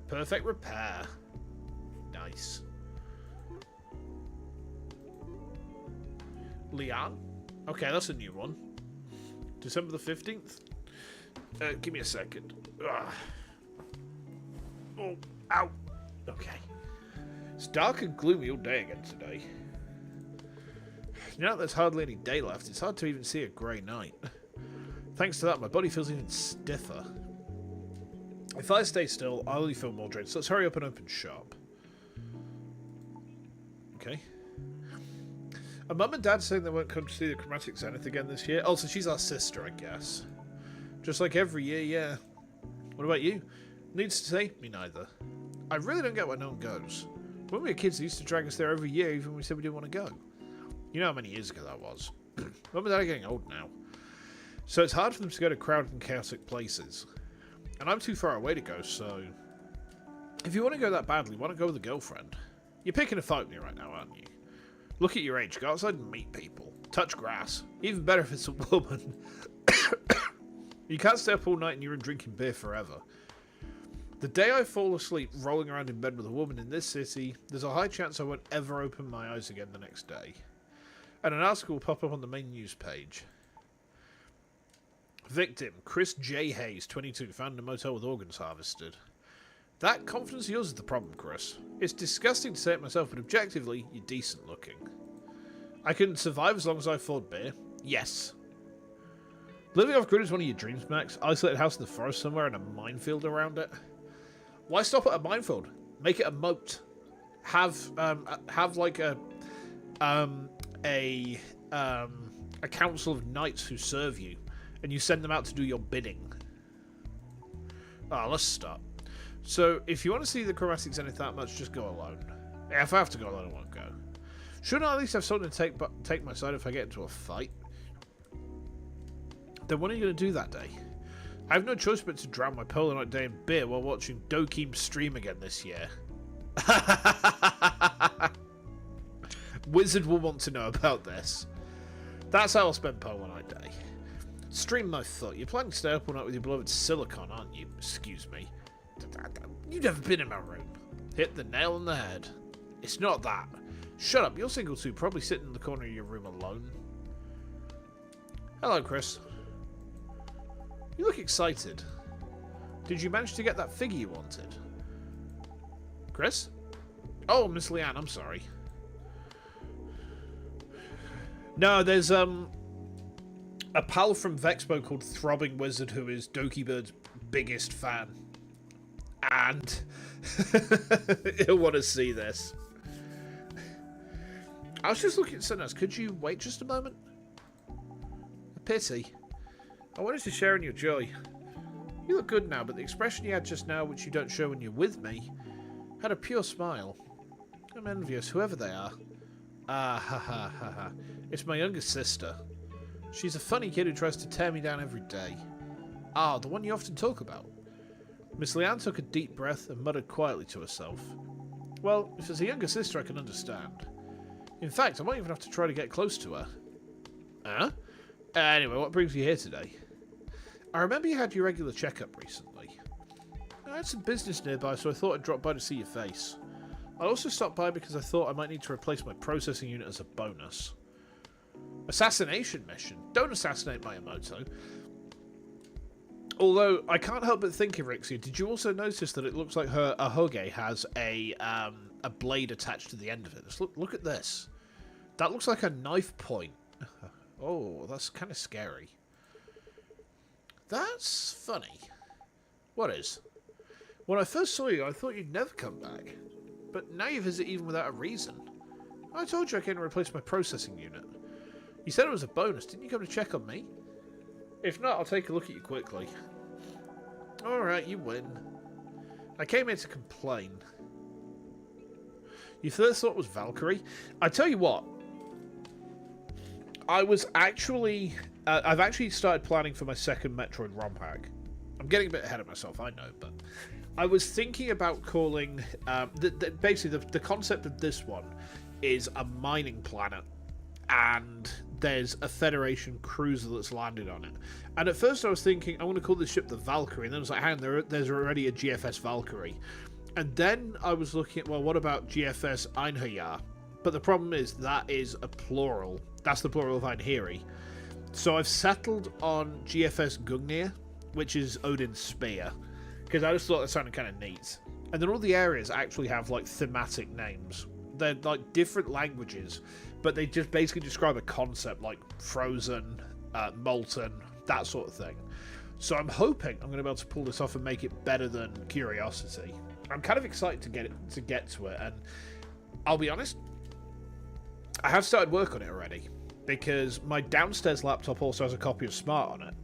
Perfect repair. Nice. Leon? Okay, that's a new one. December the 15th? Give me a second. Ugh. Oh, ow. Okay. It's dark and gloomy all day again today. Now that there's hardly any day left, it's hard to even see a grey night. Thanks to that, my body feels even stiffer. If I stay still, I'll only feel more drained, so let's hurry up and open shop. Okay. Are Mum and Dad saying they won't come to see the Chromatic Zenith again this year? Also, she's our sister, I guess. Just like every year, yeah. What about you? Needs to say, me neither. I really don't get why no one goes. When we were kids, they used to drag us there every year, even when we said we didn't want to go. You know how many years ago that was. Mum and Dad are getting old now. So it's hard for them to go to crowded and chaotic places. And I'm too far away to go, so... If you want to go that badly, why not go with a girlfriend? You're picking a fight with me right now, aren't you? Look at your age. Go outside and meet people. Touch grass. Even better if it's a woman. You can't stay up all night and you're drinking beer forever. The day I fall asleep rolling around in bed with a woman in this city, there's a high chance I won't ever open my eyes again the next day. And an article will pop up on the main news page. Victim, Chris J. Hayes, 22, found in a motel with organs harvested. That confidence of yours is the problem, Chris. It's disgusting to say it myself, but objectively, you're decent looking. I can survive as long as I afford beer? Yes. Living off-grid is one of your dreams, Max? Isolated house in the forest somewhere and a minefield around it? Why stop at a minefield? Make it a moat. Have like a council of knights who serve you, and you send them out to do your bidding. Let's stop. So, if you want to see the chromatics edit that much, just go alone. Yeah, if I have to go alone, I won't go. Shouldn't I at least have someone to take my side if I get into a fight? Then what are you going to do that day? I have no choice but to drown my polar night day in beer while watching Dokeem stream again this year. Wizard will want to know about this. That's how I'll spend polar night day. Stream my foot. You're planning to stay up all night with your beloved Silicon, aren't you? Excuse me. You've never been in my room. Hit the nail on the head. It's not that. Shut up. You're single too. Probably sitting in the corner of your room alone. Hello, Chris. You look excited. Did you manage to get that figure you wanted? Chris? Oh, Miss Leanne, I'm sorry. No, there's a pal from Vexpo called Throbbing Wizard who is Doki Bird's biggest fan. And he'll want to see this. I was just looking at something else. Could you wait just a moment? A pity. I wanted to share in your joy. You look good now, but the expression you had just now, which you don't show when you're with me, had a pure smile. I'm envious, whoever they are. Ah, ha ha ha ha. It's my youngest sister. She's a funny kid who tries to tear me down every day. Ah, the one you often talk about. Miss Leanne took a deep breath and muttered quietly to herself. Well, if it's a younger sister, I can understand. In fact, I might even have to try to get close to her. Huh? Anyway, what brings you here today? I remember you had your regular checkup recently. I had some business nearby, so I thought I'd drop by to see your face. I also stopped by because I thought I might need to replace my processing unit as a bonus. Assassination mission? Don't assassinate Miyamoto. Although, I can't help but think, Irixia, did you also notice that it looks like her Ahoge has a blade attached to the end of it? Just look at this. That looks like a knife point. Oh, that's kind of scary. That's funny. What is? When I first saw you, I thought you'd never come back. But now you visit even without a reason. I told you I came to replace my processing unit. You said it was a bonus. Didn't you come to check on me? If not, I'll take a look at you quickly. Alright, you win. I came here to complain. Your first thought was Valkyrie? I tell you what. I was actually... I've actually started planning for my second Metroid ROM hack. I'm getting a bit ahead of myself, I know, but... I was thinking about calling... basically, the concept of this one is a mining planet. And there's a Federation cruiser that's landed on it. And at first I was thinking, I'm going to call this ship the Valkyrie. And then I was like, hang on, there's already a GFS Valkyrie. And then I was looking at, well, what about GFS Einherjar? But the problem is, that is a plural. That's the plural of Einherji. So I've settled on GFS Gungnir, which is Odin's spear. Because I just thought that sounded kind of neat. And then all the areas actually have, like, thematic names. They're, like, different languages. But they just basically describe a concept like frozen, molten, that sort of thing. So I'm hoping I'm going to be able to pull this off and make it better than Curiosity. I'm kind of excited to get to it, and I'll be honest, I have started work on it already, because my downstairs laptop also has a copy of Smart on it,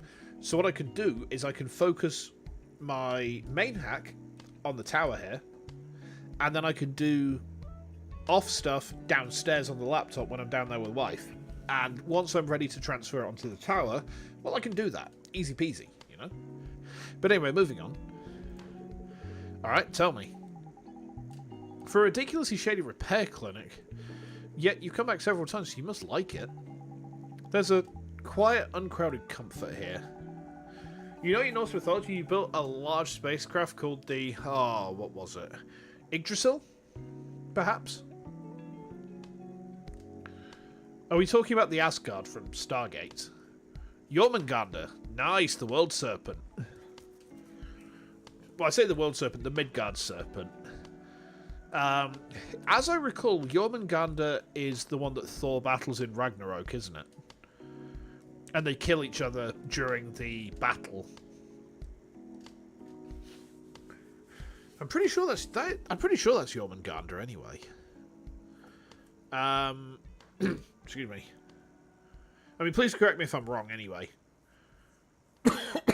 So what I can do is I can focus my main hack on the tower here, and then I can do off stuff downstairs on the laptop when I'm down there with wife. And once I'm ready to transfer it onto the tower, well, I can do that. Easy peasy, you know? But anyway, moving on. Alright, tell me. For a ridiculously shady repair clinic, yet you come back several times, so you must like it. There's a quiet, uncrowded comfort here. You know, in Norse mythology, you built a large spacecraft called the... Oh, what was it? Yggdrasil? Perhaps? Are we talking about the Asgard from Stargate? Jormungandr. Nice, the World Serpent. Well, I say the World Serpent, the Midgard Serpent. As I recall, Jormungandr is the one that Thor battles in Ragnarok, isn't it? And they kill each other during the battle. I'm pretty sure that's Jormungandr anyway. Excuse me. I mean, please correct me if I'm wrong anyway.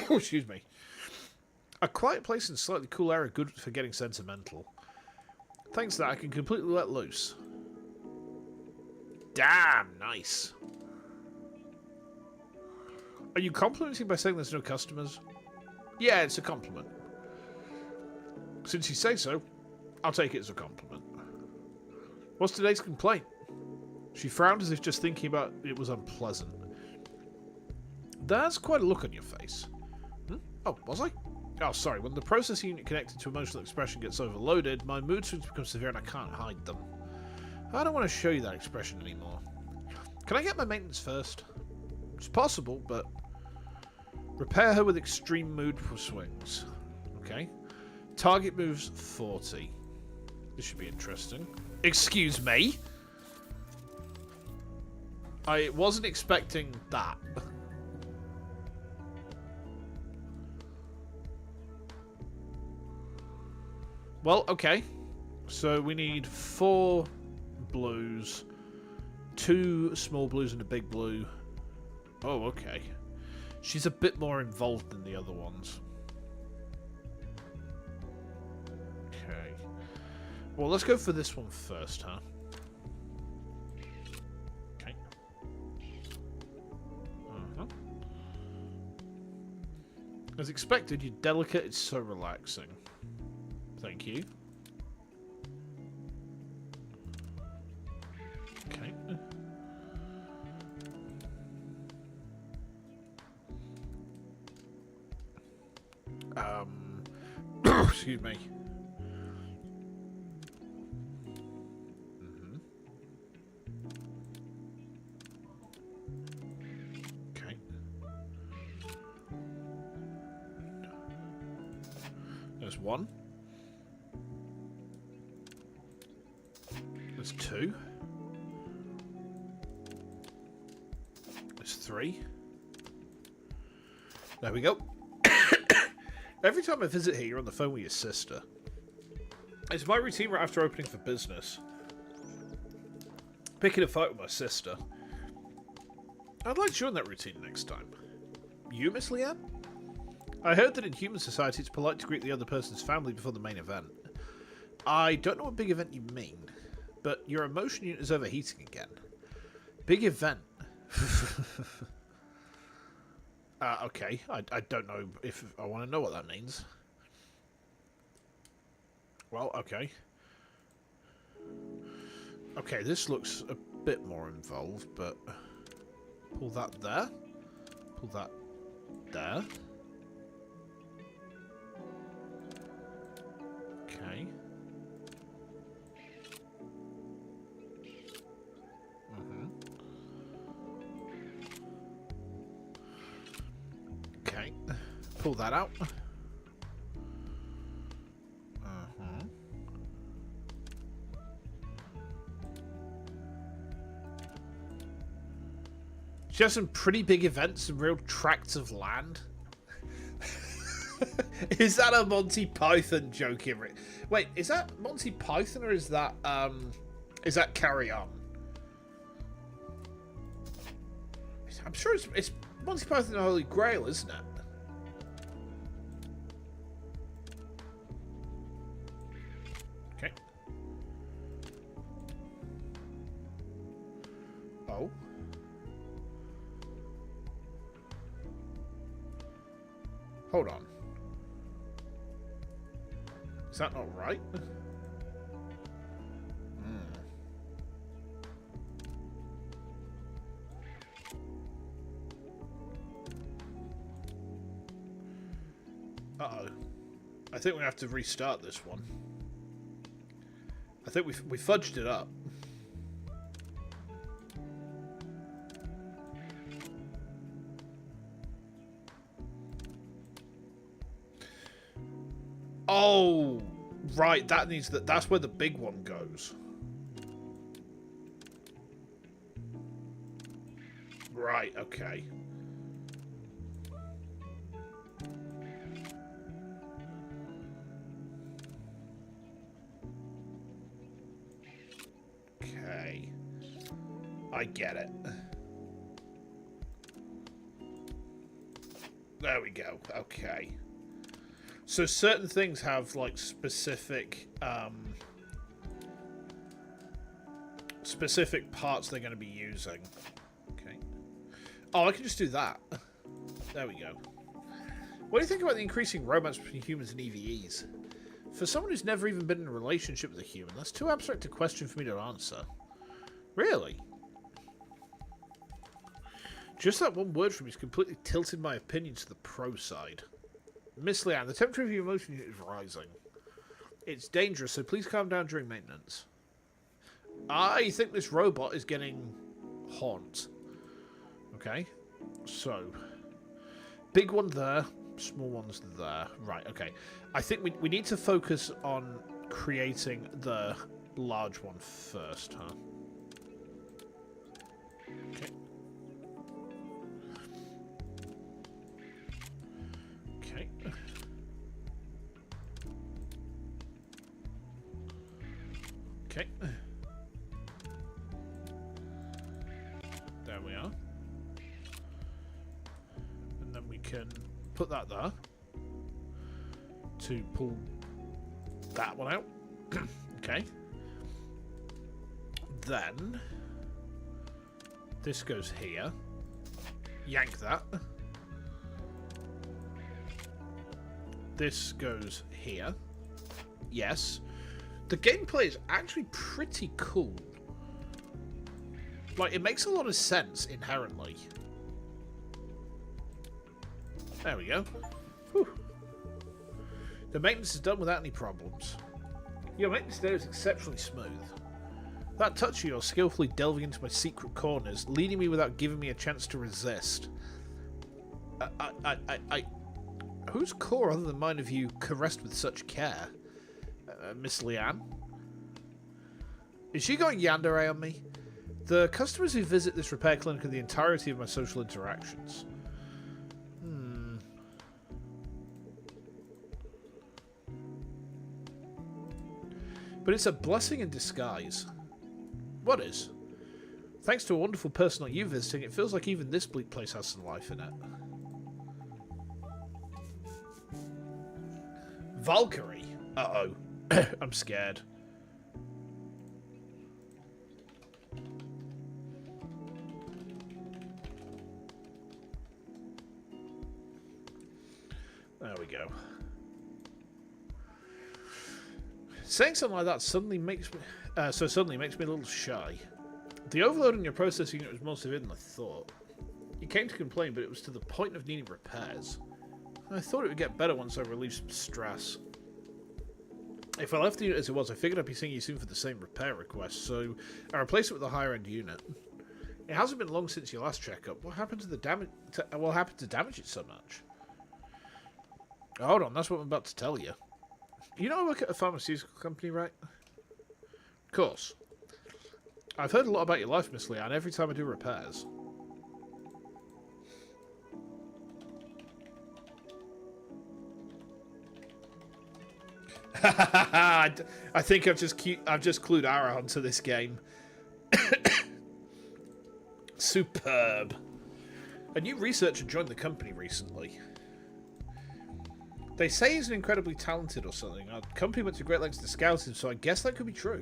Excuse me. A quiet place in a slightly cool area, good for getting sentimental. Thanks to that, I can completely let loose. Damn, nice. Are you complimenting by saying there's no customers? Yeah, it's a compliment. Since you say so, I'll take it as a compliment. What's today's complaint? She frowned as if just thinking about it was unpleasant. That's quite a look on your face. Oh, was I? Oh, sorry. When the processing unit connected to emotional expression gets overloaded, my mood swings become severe and I can't hide them. I don't want to show you that expression anymore. Can I get my maintenance first? It's possible, but... Repair her with extreme mood swings. Okay. Target moves 40. This should be interesting. Excuse me? I wasn't expecting that. Well, okay. So we need 4 blues, 2 small blues and a big blue. Oh, okay. She's a bit more involved than the other ones. Okay. Well, let's go for this one first, huh? Okay. As expected, you're delicate, it's so relaxing. Thank you. Okay. Excuse me. Okay. There's 1. There's 2. There's 3. There we go. Every time I visit here, you're on the phone with your sister. It's my routine right after opening for business. Picking a fight with my sister. I'd like to join that routine next time. You, Miss Leanne? I heard that in human society it's polite to greet the other person's family before the main event. I don't know what big event you mean, but your emotion unit is overheating again. Big event. Okay, I don't know if I want to know what that means. Well, okay. Okay, this looks a bit more involved, but... Pull that there. Pull that there. Okay. Okay. Pull that out. She has some pretty big events, some real tracts of land. Is that a Monty Python joke here? Wait, is that Monty Python or is that Carry On? I'm sure it's Monty Python and the Holy Grail, isn't it? Hold on. Is that not right? Uh-oh. I think we have to restart this one. I think we fudged it up. Oh, right. That needs that. That's where the big one goes. Right. Okay. Okay. I get it. There we go. Okay. So certain things have like specific specific parts they're going to be using. Okay. Oh, I can just do that. There we go. What do you think about the increasing romance between humans and EVEs? For someone who's never even been in a relationship with a human, that's too abstract a question for me to answer. Really? Just that one word from you has completely tilted my opinion to the pro side. Miss Leanne, the temperature of your emotion unit is rising. It's dangerous, so please calm down during maintenance. I think this robot is getting haunt. Okay, so big one there, small ones there. Right, okay. I think we need to focus on creating the large one first, huh? Okay. Okay. Okay. There we are. And then we can put that there to pull that one out. Okay. Then this goes here. Yank that. This goes here. Yes. The gameplay is actually pretty cool. Like, it makes a lot of sense inherently. There we go. Whew. The maintenance is done without any problems. Your maintenance there is exceptionally smooth. That touch of yours skillfully delving into my secret corners, leading me without giving me a chance to resist. Whose core other than mine have you caressed with such care? Miss Leanne? Is she going yandere on me? The customers who visit this repair clinic are the entirety of my social interactions. But it's a blessing in disguise. What is? Thanks to a wonderful person like you visiting, it feels like even this bleak place has some life in it. Valkyrie? Uh-oh. I'm scared. There we go. Saying something like that suddenly makes me a little shy. The overload in your processing unit was more severe than I thought. You came to complain, but it was to the point of needing repairs. I thought it would get better once I relieved some stress. If I left the unit as it was, I figured I'd be seeing you soon for the same repair request, so I replaced it with a higher-end unit. It hasn't been long since your last checkup. What happened to the damage? What happened to damage it so much? Hold on, that's what I'm about to tell you. You know I work at a pharmaceutical company, right? Of course. I've heard a lot about your life, Miss Leanne, every time I do repairs. I think I've just clued Ara onto this game. Superb. A new researcher joined the company recently. They say he's incredibly talented or something. Our company went to great lengths to scout him, so I guess that could be true.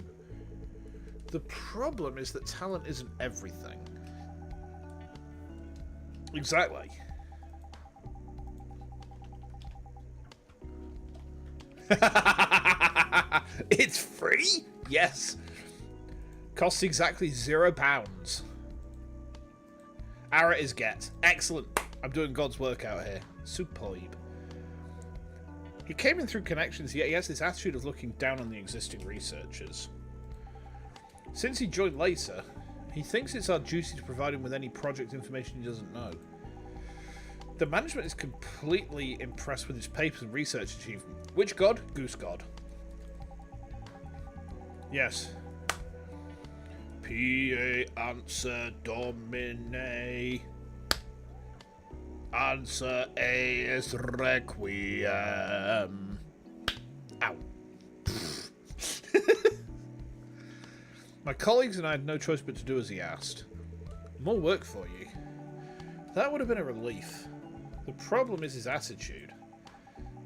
The problem is that talent isn't everything. Exactly. It's free? Yes. Costs exactly £0. Ara is get. Excellent. I'm doing God's work out here. Superb. He came in through connections, yet he has this attitude of looking down on the existing researchers. Since he joined later, he thinks it's our duty to provide him with any project information he doesn't know. The management is completely impressed with his papers and research achievement. Which god? Goose god. Yes. P.A. answer Domine. Answer A is Requiem. Ow. My colleagues and I had no choice but to do as he asked. More work for you. That would have been a relief. The problem is his attitude.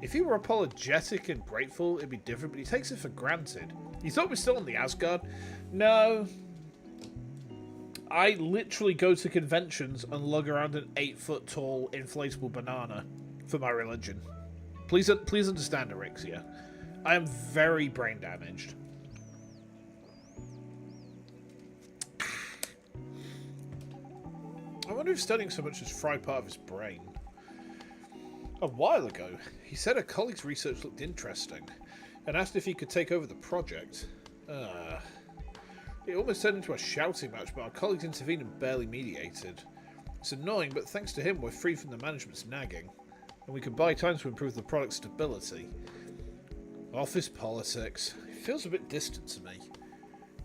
If he were apologetic and grateful, it'd be different, but he takes it for granted. You thought we're still on the Asgard? No. I literally go to conventions and lug around an 8-foot-tall inflatable banana for my religion. Please understand, Erixia. I am very brain damaged. I wonder if studying so much has fried part of his brain. A while ago, he said a colleague's research looked interesting, and asked if he could take over the project. It almost turned into a shouting match, but our colleagues intervened and barely mediated. It's annoying, but thanks to him, we're free from the management's nagging, and we can buy time to improve the product's stability. Office politics. It feels a bit distant to me.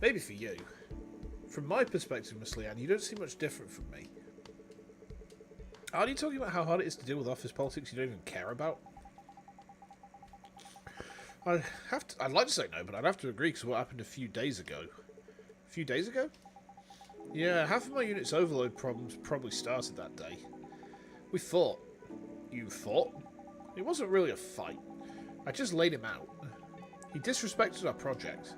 Maybe for you. From my perspective, Miss Leanne, you don't seem much different from me. Are you talking about how hard it is to deal with office politics you don't even care about? I'd like to say no, but I'd have to agree because of what happened a few days ago. A few days ago? Yeah, half of my unit's overload problems probably started that day. We fought. You fought? It wasn't really a fight. I just laid him out. He disrespected our project.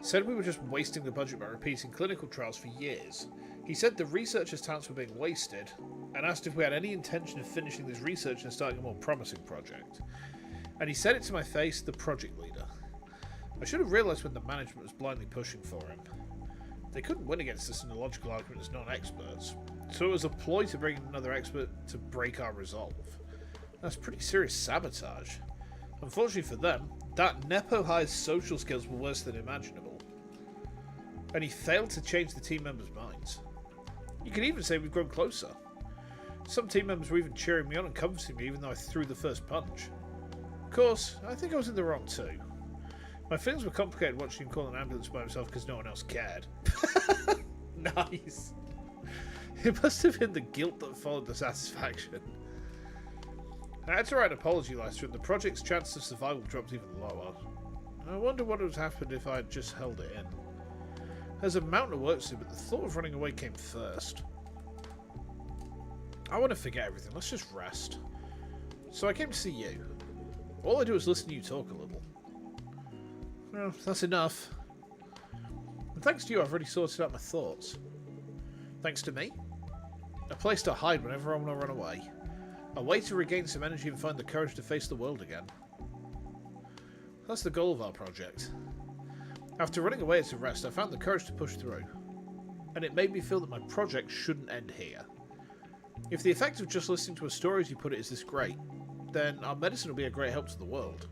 Said we were just wasting the budget by repeating clinical trials for years. He said the researchers' talents were being wasted, and asked if we had any intention of finishing this research and starting a more promising project. And he said it to my face, the project leader. I should have realised when the management was blindly pushing for him. They couldn't win against us in a logical argument as non-experts, so it was a ploy to bring in another expert to break our resolve. That's pretty serious sabotage. Unfortunately for them, that Nepo high's social skills were worse than imaginable. And he failed to change the team members' minds. You could even say we've grown closer. Some team members were even cheering me on and comforting me even though I threw the first punch. Of course, I think I was in the wrong too. My feelings were complicated watching him call an ambulance by himself because no one else cared. Nice. It must have been the guilt that followed the satisfaction. I had to write an apology letter and the project's chance of survival dropped even lower. I wonder what would have happened if I had just held it in. There's a mountain of work to do, but the thought of running away came first. I want to forget everything, let's just rest. So I came to see you. All I do is listen to you talk a little. Well, that's enough. And thanks to you, I've already sorted out my thoughts. Thanks to me? A place to hide whenever I want to run away. A way to regain some energy and find the courage to face the world again. That's the goal of our project. After running away to rest, I found the courage to push through. And it made me feel that my project shouldn't end here. If the effect of just listening to a story, as you put it, is this great, then our medicine will be a great help to the world.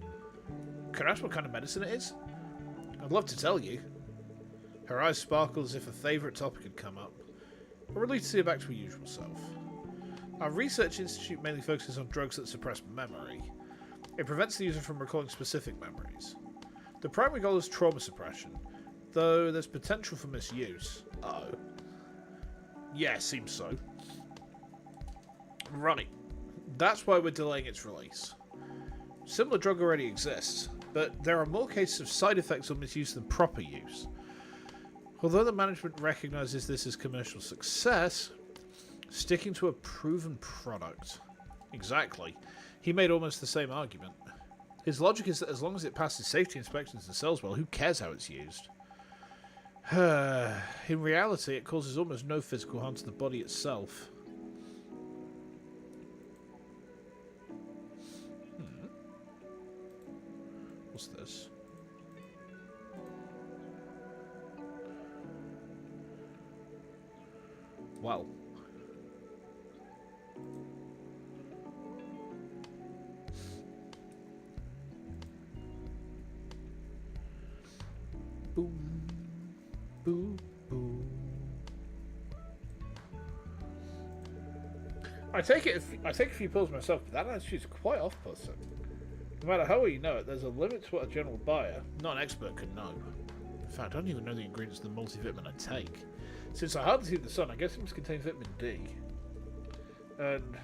Can I ask what kind of medicine it is? I'd love to tell you. Her eyes sparkled as if a favourite topic had come up. A relief to see her back to her usual self. Our research institute mainly focuses on drugs that suppress memory. It prevents the user from recalling specific memories. The primary goal is trauma suppression, though there's potential for misuse. Uh-oh. Yeah, seems so. Right. That's why we're delaying its release. Similar drug already exists, but there are more cases of side effects or misuse than proper use. Although the management recognises this as commercial success, sticking to a proven product. Exactly. He made almost the same argument. His logic is that as long as it passes safety inspections and sells well, who cares how it's used? In reality, it causes almost no physical harm to the body itself. What's this? Wow. Boom, boom, boom. I take a few pills myself, but that attitude is quite off-putting. No matter how well you know it, there's a limit to what a general buyer, not an expert, could know. In fact, I don't even know the ingredients of the multivitamin I take. Since I hardly see the sun, I guess it must contain vitamin D. And,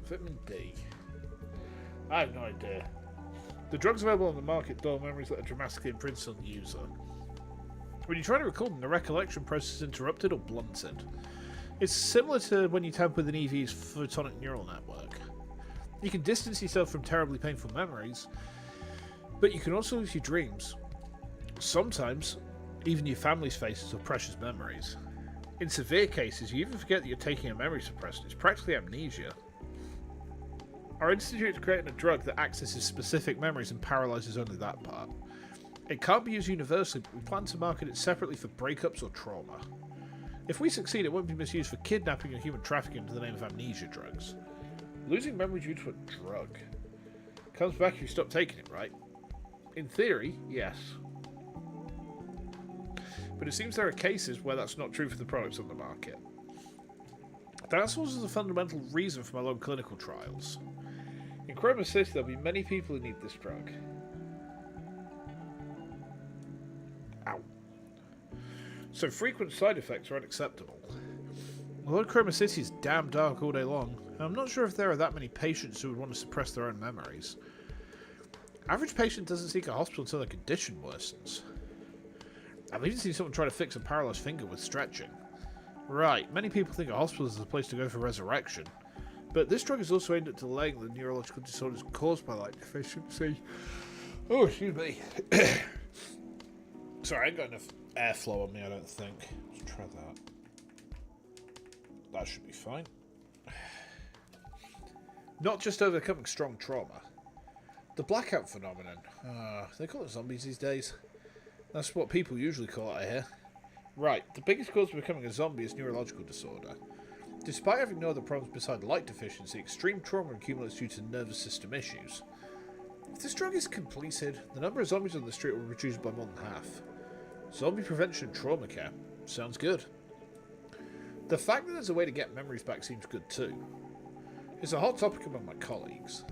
vitamin D. I have no idea. The drugs available on the market dull memories that are dramatically imprinted on the user. When you try to recall them, the recollection process is interrupted or blunted. It's similar to when you tamper with an EV's photonic neural network. You can distance yourself from terribly painful memories, but you can also lose your dreams. Sometimes, even your family's faces or precious memories. In severe cases, you even forget that you're taking a memory suppressant. It's practically amnesia. Our institute is creating a drug that accesses specific memories and paralyzes only that part. It can't be used universally, but we plan to market it separately for breakups or trauma. If we succeed, it won't be misused for kidnapping or human trafficking into the name of amnesia drugs. Losing memory due to a drug comes back if you stop taking it, right? In theory, yes. But it seems there are cases where that's not true for the products on the market. That's also the fundamental reason for my long clinical trials. In Kurumi City, there'll be many people who need this drug. Ow. So frequent side effects are unacceptable. Although Kurumi City is damn dark all day long, I'm not sure if there are that many patients who would want to suppress their own memories. Average patient doesn't seek a hospital until their condition worsens. I've even seen someone try to fix a paralysed finger with stretching. Right, many people think a hospital is the place to go for resurrection, but this drug is also aimed at delaying the neurological disorders caused by light deficiency. Oh, excuse me. Sorry, I ain't got enough airflow on me, I don't think. Let's try that. That should be fine. Not just overcoming strong trauma. The blackout phenomenon. They call it zombies these days. That's what people usually call it, I hear. Right, the biggest cause of becoming a zombie is neurological disorder. Despite having no other problems beside light deficiency, extreme trauma accumulates due to nervous system issues. If this drug is completed, the number of zombies on the street will be reduced by more than half. Zombie prevention and trauma care. Sounds good. The fact that there's a way to get memories back seems good too. It's a hot topic among my colleagues.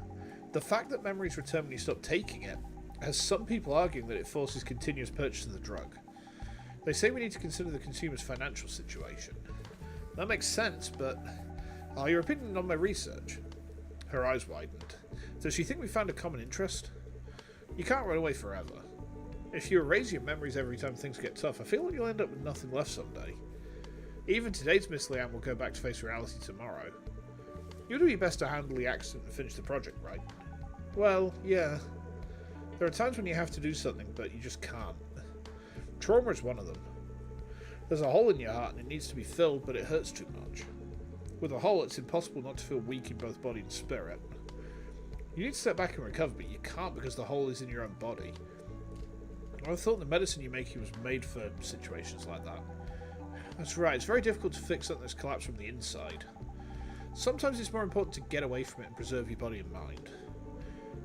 The fact that memories return when you stop taking it has some people arguing that it forces continuous purchase of the drug. They say we need to consider the consumer's financial situation. That makes sense, but your opinion on my research? Her eyes widened. Does she think we found a common interest? You can't run away forever. If you erase your memories every time things get tough, I feel like you'll end up with nothing left someday. Even today's Miss Lianne will go back to face reality tomorrow. You'll do your best to handle the accident and finish the project, right? Well, yeah. There are times when you have to do something, but you just can't. Trauma is one of them. There's a hole in your heart and it needs to be filled, but it hurts too much. With a hole, it's impossible not to feel weak in both body and spirit. You need to step back and recover, but you can't because the hole is in your own body. I thought the medicine you're making was made for situations like that. That's right, it's very difficult to fix something that's collapsed from the inside. Sometimes it's more important to get away from it and preserve your body and mind.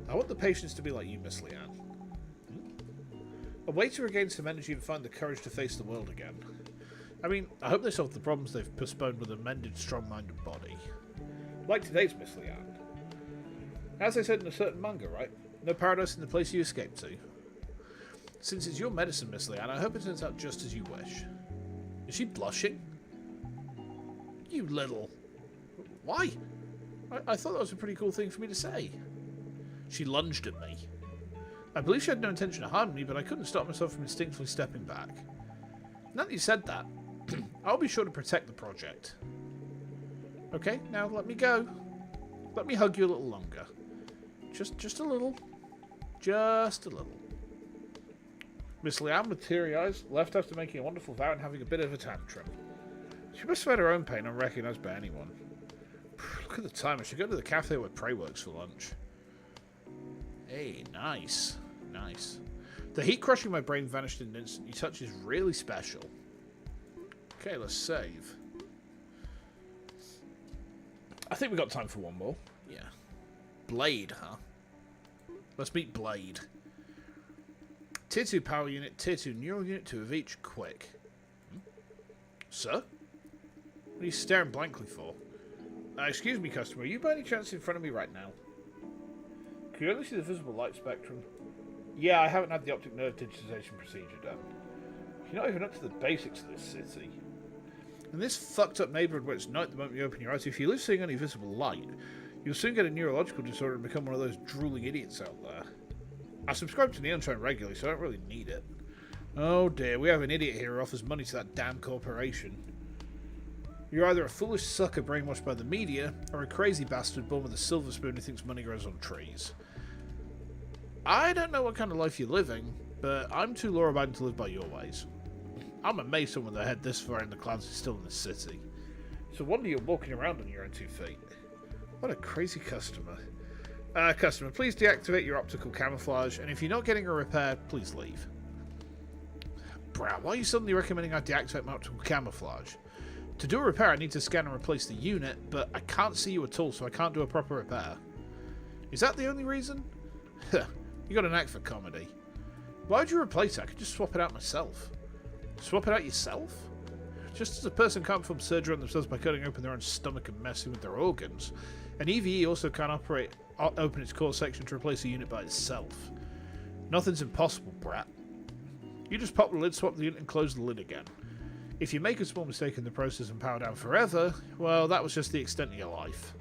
I want the patients to be like you, Miss Lianne. A way to regain some energy and find the courage to face the world again. I mean, I hope they solve the problems they've postponed with a mended, strong-minded body. Like today's Miss Lianne. As I said in a certain manga, right? No paradise in the place you escaped to. Since it's your medicine, Miss Lianne, I hope it turns out just as you wish. Is she blushing? You little... Why? I thought that was a pretty cool thing for me to say. She lunged at me. I believe she had no intention of harming me, but I couldn't stop myself from instinctively stepping back. Now that you said that, I'll be sure to protect the project. Okay, now let me go. Let me hug you a little longer. Just a little. Just a little. Miss Lianne, with teary eyes, left after making a wonderful vow and having a bit of a tantrum. She must have had her own pain, unrecognised by anyone. Look at the time. I should go to the cafe where Prey works for lunch. Hey, nice. Nice. The heat crushing my brain vanished in an instant. Your touch is really special. Okay, let's save. I think we got time for one more. Yeah. Blade, huh? Let's meet Blade. Tier 2 power unit, Tier 2 neural unit, 2 of each, quick. Sir? What are you staring blankly for? Excuse me, customer, are you by any chance in front of me right now? Can you only see the visible light spectrum? Yeah, I haven't had the optic nerve digitization procedure done. You're not even up to the basics of this city. In this fucked up neighborhood where it's night the moment you open your eyes, if you live seeing any visible light, you'll soon get a neurological disorder and become one of those drooling idiots out there. I subscribe to the untrue regularly, so I don't really need it. Oh dear, we have an idiot here who offers money to that damn corporation. You're either a foolish sucker brainwashed by the media, or a crazy bastard born with a silver spoon who thinks money grows on trees. I don't know what kind of life you're living, but I'm too law-abiding to live by your ways. I'm amazed someone with their head this far in the clouds is still in the city. It's a wonder you're walking around on your own 2 feet. What a crazy customer. Customer, please deactivate your optical camouflage, and if you're not getting a repair, please leave. Bruh, why are you suddenly recommending I deactivate my optical camouflage? To do a repair, I need to scan and replace the unit, but I can't see you at all, so I can't do a proper repair. Is that the only reason? You got an knack for comedy. Why would you replace it? I could just swap it out myself. Swap it out yourself? Just as a person can't perform surgery on themselves by cutting open their own stomach and messing with their organs, an EVE also can't open its core section to replace a unit by itself. Nothing's impossible, brat. You just pop the lid, swap the unit, and close the lid again. If you make a small mistake in the process and power down forever, well, that was just the extent of your life.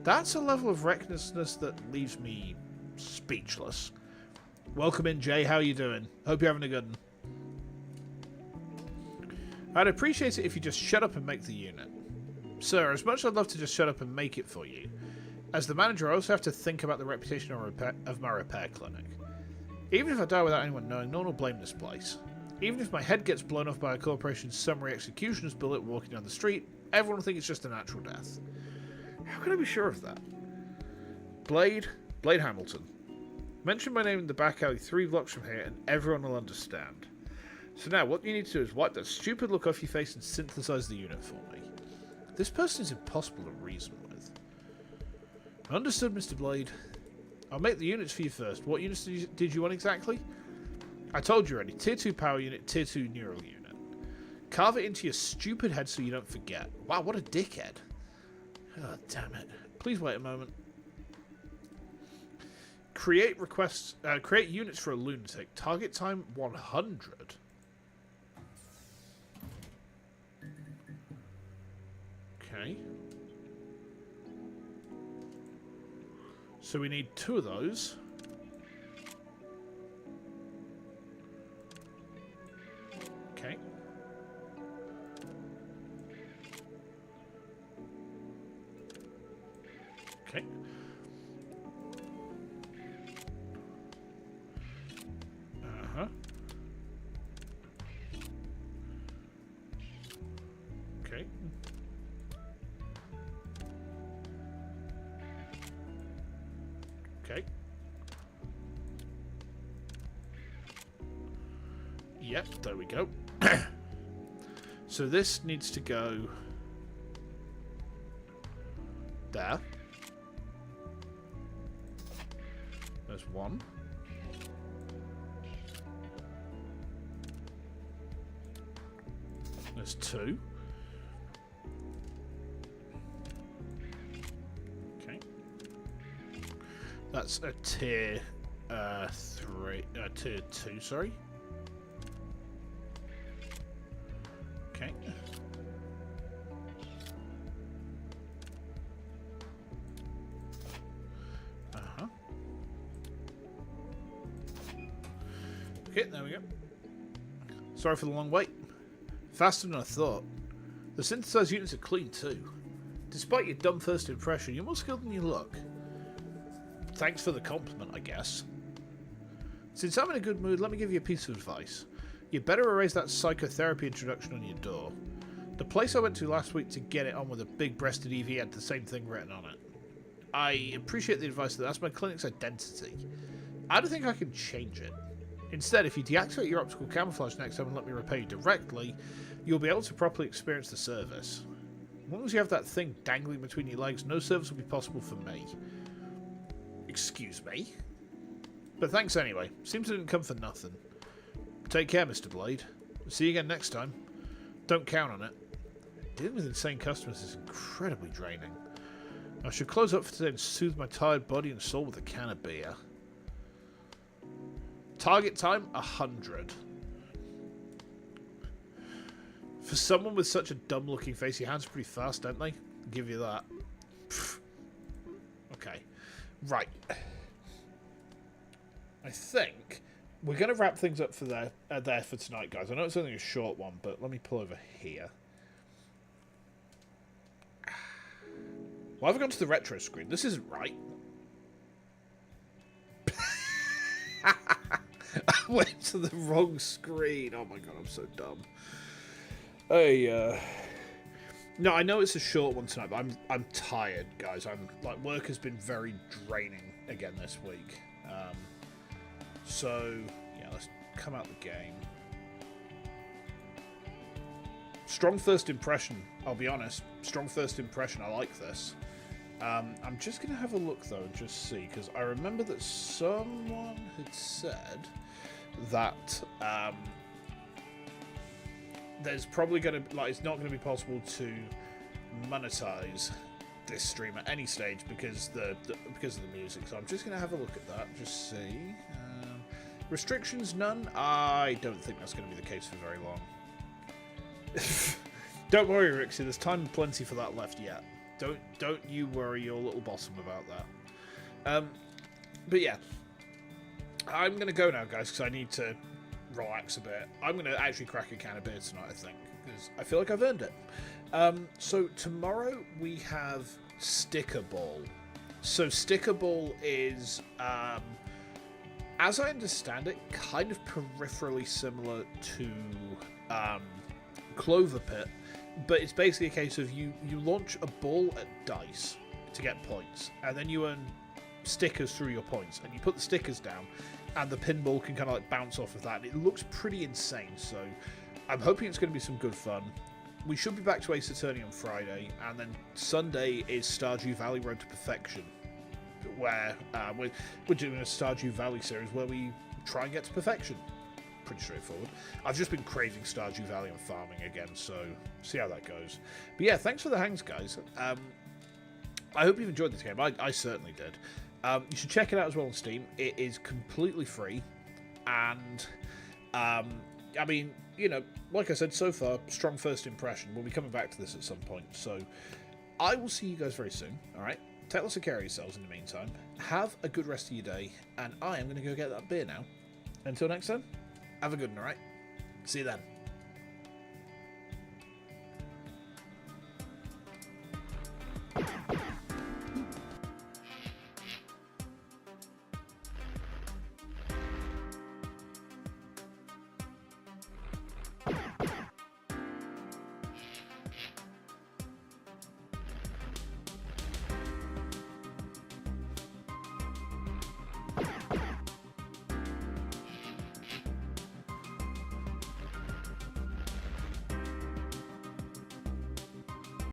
That's a level of recklessness that leaves me speechless. Welcome in, Jay. How you doing? Hope you're having a good one. I'd appreciate it if you just shut up and make the unit. Sir, as much as I'd love to just shut up and make it for you, as the manager I also have to think about the reputation of my repair clinic. Even if I die without anyone knowing, no one will blame this place. Even if my head gets blown off by a corporation's summary executioner's bullet walking down the street, everyone will think it's just a natural death. How can I be sure of that? Blade Hamilton. Mention my name in the back alley 3 blocks from here and everyone will understand. So now, what you need to do is wipe that stupid look off your face and synthesize the unit for me. This person is impossible to reason with. Understood, Mr. Blade. I'll make the units for you first. What units did you want exactly? I told you already. Tier 2 power unit, Tier 2 neural unit. Carve it into your stupid head so you don't forget. Wow, what a dickhead. Oh, damn it. Please wait a moment. Create units for a lunatic. Target time 100. Okay. So we need 2 of those. Okay. Okay. Uh-huh. Okay. Okay. Yep, there we go. So this needs to go there. There's 1. There's 2. Okay. That's a tier 2, sorry. Okay. Uh-huh. Okay, there we go. Sorry for the long wait. Faster than I thought. The synthesized units are clean too. Despite your dumb first impression, you're more skilled than you look. Thanks for the compliment, I guess. Since I'm in a good mood, let me give you a piece of advice. You better erase that psychotherapy introduction on your door. The place I went to last week to get it on with a big-breasted EV had the same thing written on it. I appreciate the advice, that's my clinic's identity. I don't think I can change it. Instead, if you deactivate your optical camouflage next time and let me repair you directly, you'll be able to properly experience the service. As long as you have that thing dangling between your legs, no service will be possible for me. Excuse me? But thanks anyway. Seems it didn't come for nothing. Take care, Mr. Blade. See you again next time. Don't count on it. Dealing with insane customers is incredibly draining. I should close up for today and soothe my tired body and soul with a can of beer. Target time, 100. For someone with such a dumb-looking face, your hands are pretty fast, don't they? I'll give you that. Pfft. Okay. Right. I think we're going to wrap things up for there for tonight, guys. I know it's only a short one, but let me pull over here. Why have I gone to the retro screen? This isn't right. I went to the wrong screen. Oh my god, I'm so dumb. No, I know it's a short one tonight, but I'm tired, guys. Work has been very draining again this week. So yeah, let's come out the game. Strong first impression, I'll be honest. Strong first impression, I like this. I'm just going to have a look, though, and just see, because I remember that someone had said that there's probably going to, it's not going to be possible to monetize this stream at any stage because of the music. So I'm just going to have a look at that, just see. Restrictions, none? I don't think that's going to be the case for very long. Don't worry, Rixie, there's time and plenty for that left yet. Don't you worry your little bottom about that. But yeah, I'm going to go now, guys, because I need to relax a bit. I'm going to actually crack a can of beer tonight, I think, because I feel like I've earned it. So tomorrow we have Sticker Ball. So Sticker Ball is, as I understand it, kind of peripherally similar to Clover Pit. But it's basically a case of you launch a ball at dice to get points, and then you earn stickers through your points, and you put the stickers down, and the pinball can kind of like bounce off of that. And it looks pretty insane, so I'm hoping it's going to be some good fun. We should be back to Ace Attorney on Friday, and then Sunday is Stardew Valley Road to Perfection, where we're doing a Stardew Valley series where we try and get to perfection. Pretty straightforward. I've just been craving Stardew Valley and farming again, so see how that goes. But yeah, thanks for the hangs, guys. I hope you've enjoyed this game. I certainly did. You should check it out as well on Steam. It is completely free, and I mean, you know, like I said, so far, strong first impression. We'll be coming back to this at some point, so I will see you guys very soon. All right, take lots of care of yourselves in the meantime. Have a good rest of your day, and I am going to go get that beer now. Until next time. Have a good one, alright? See you then.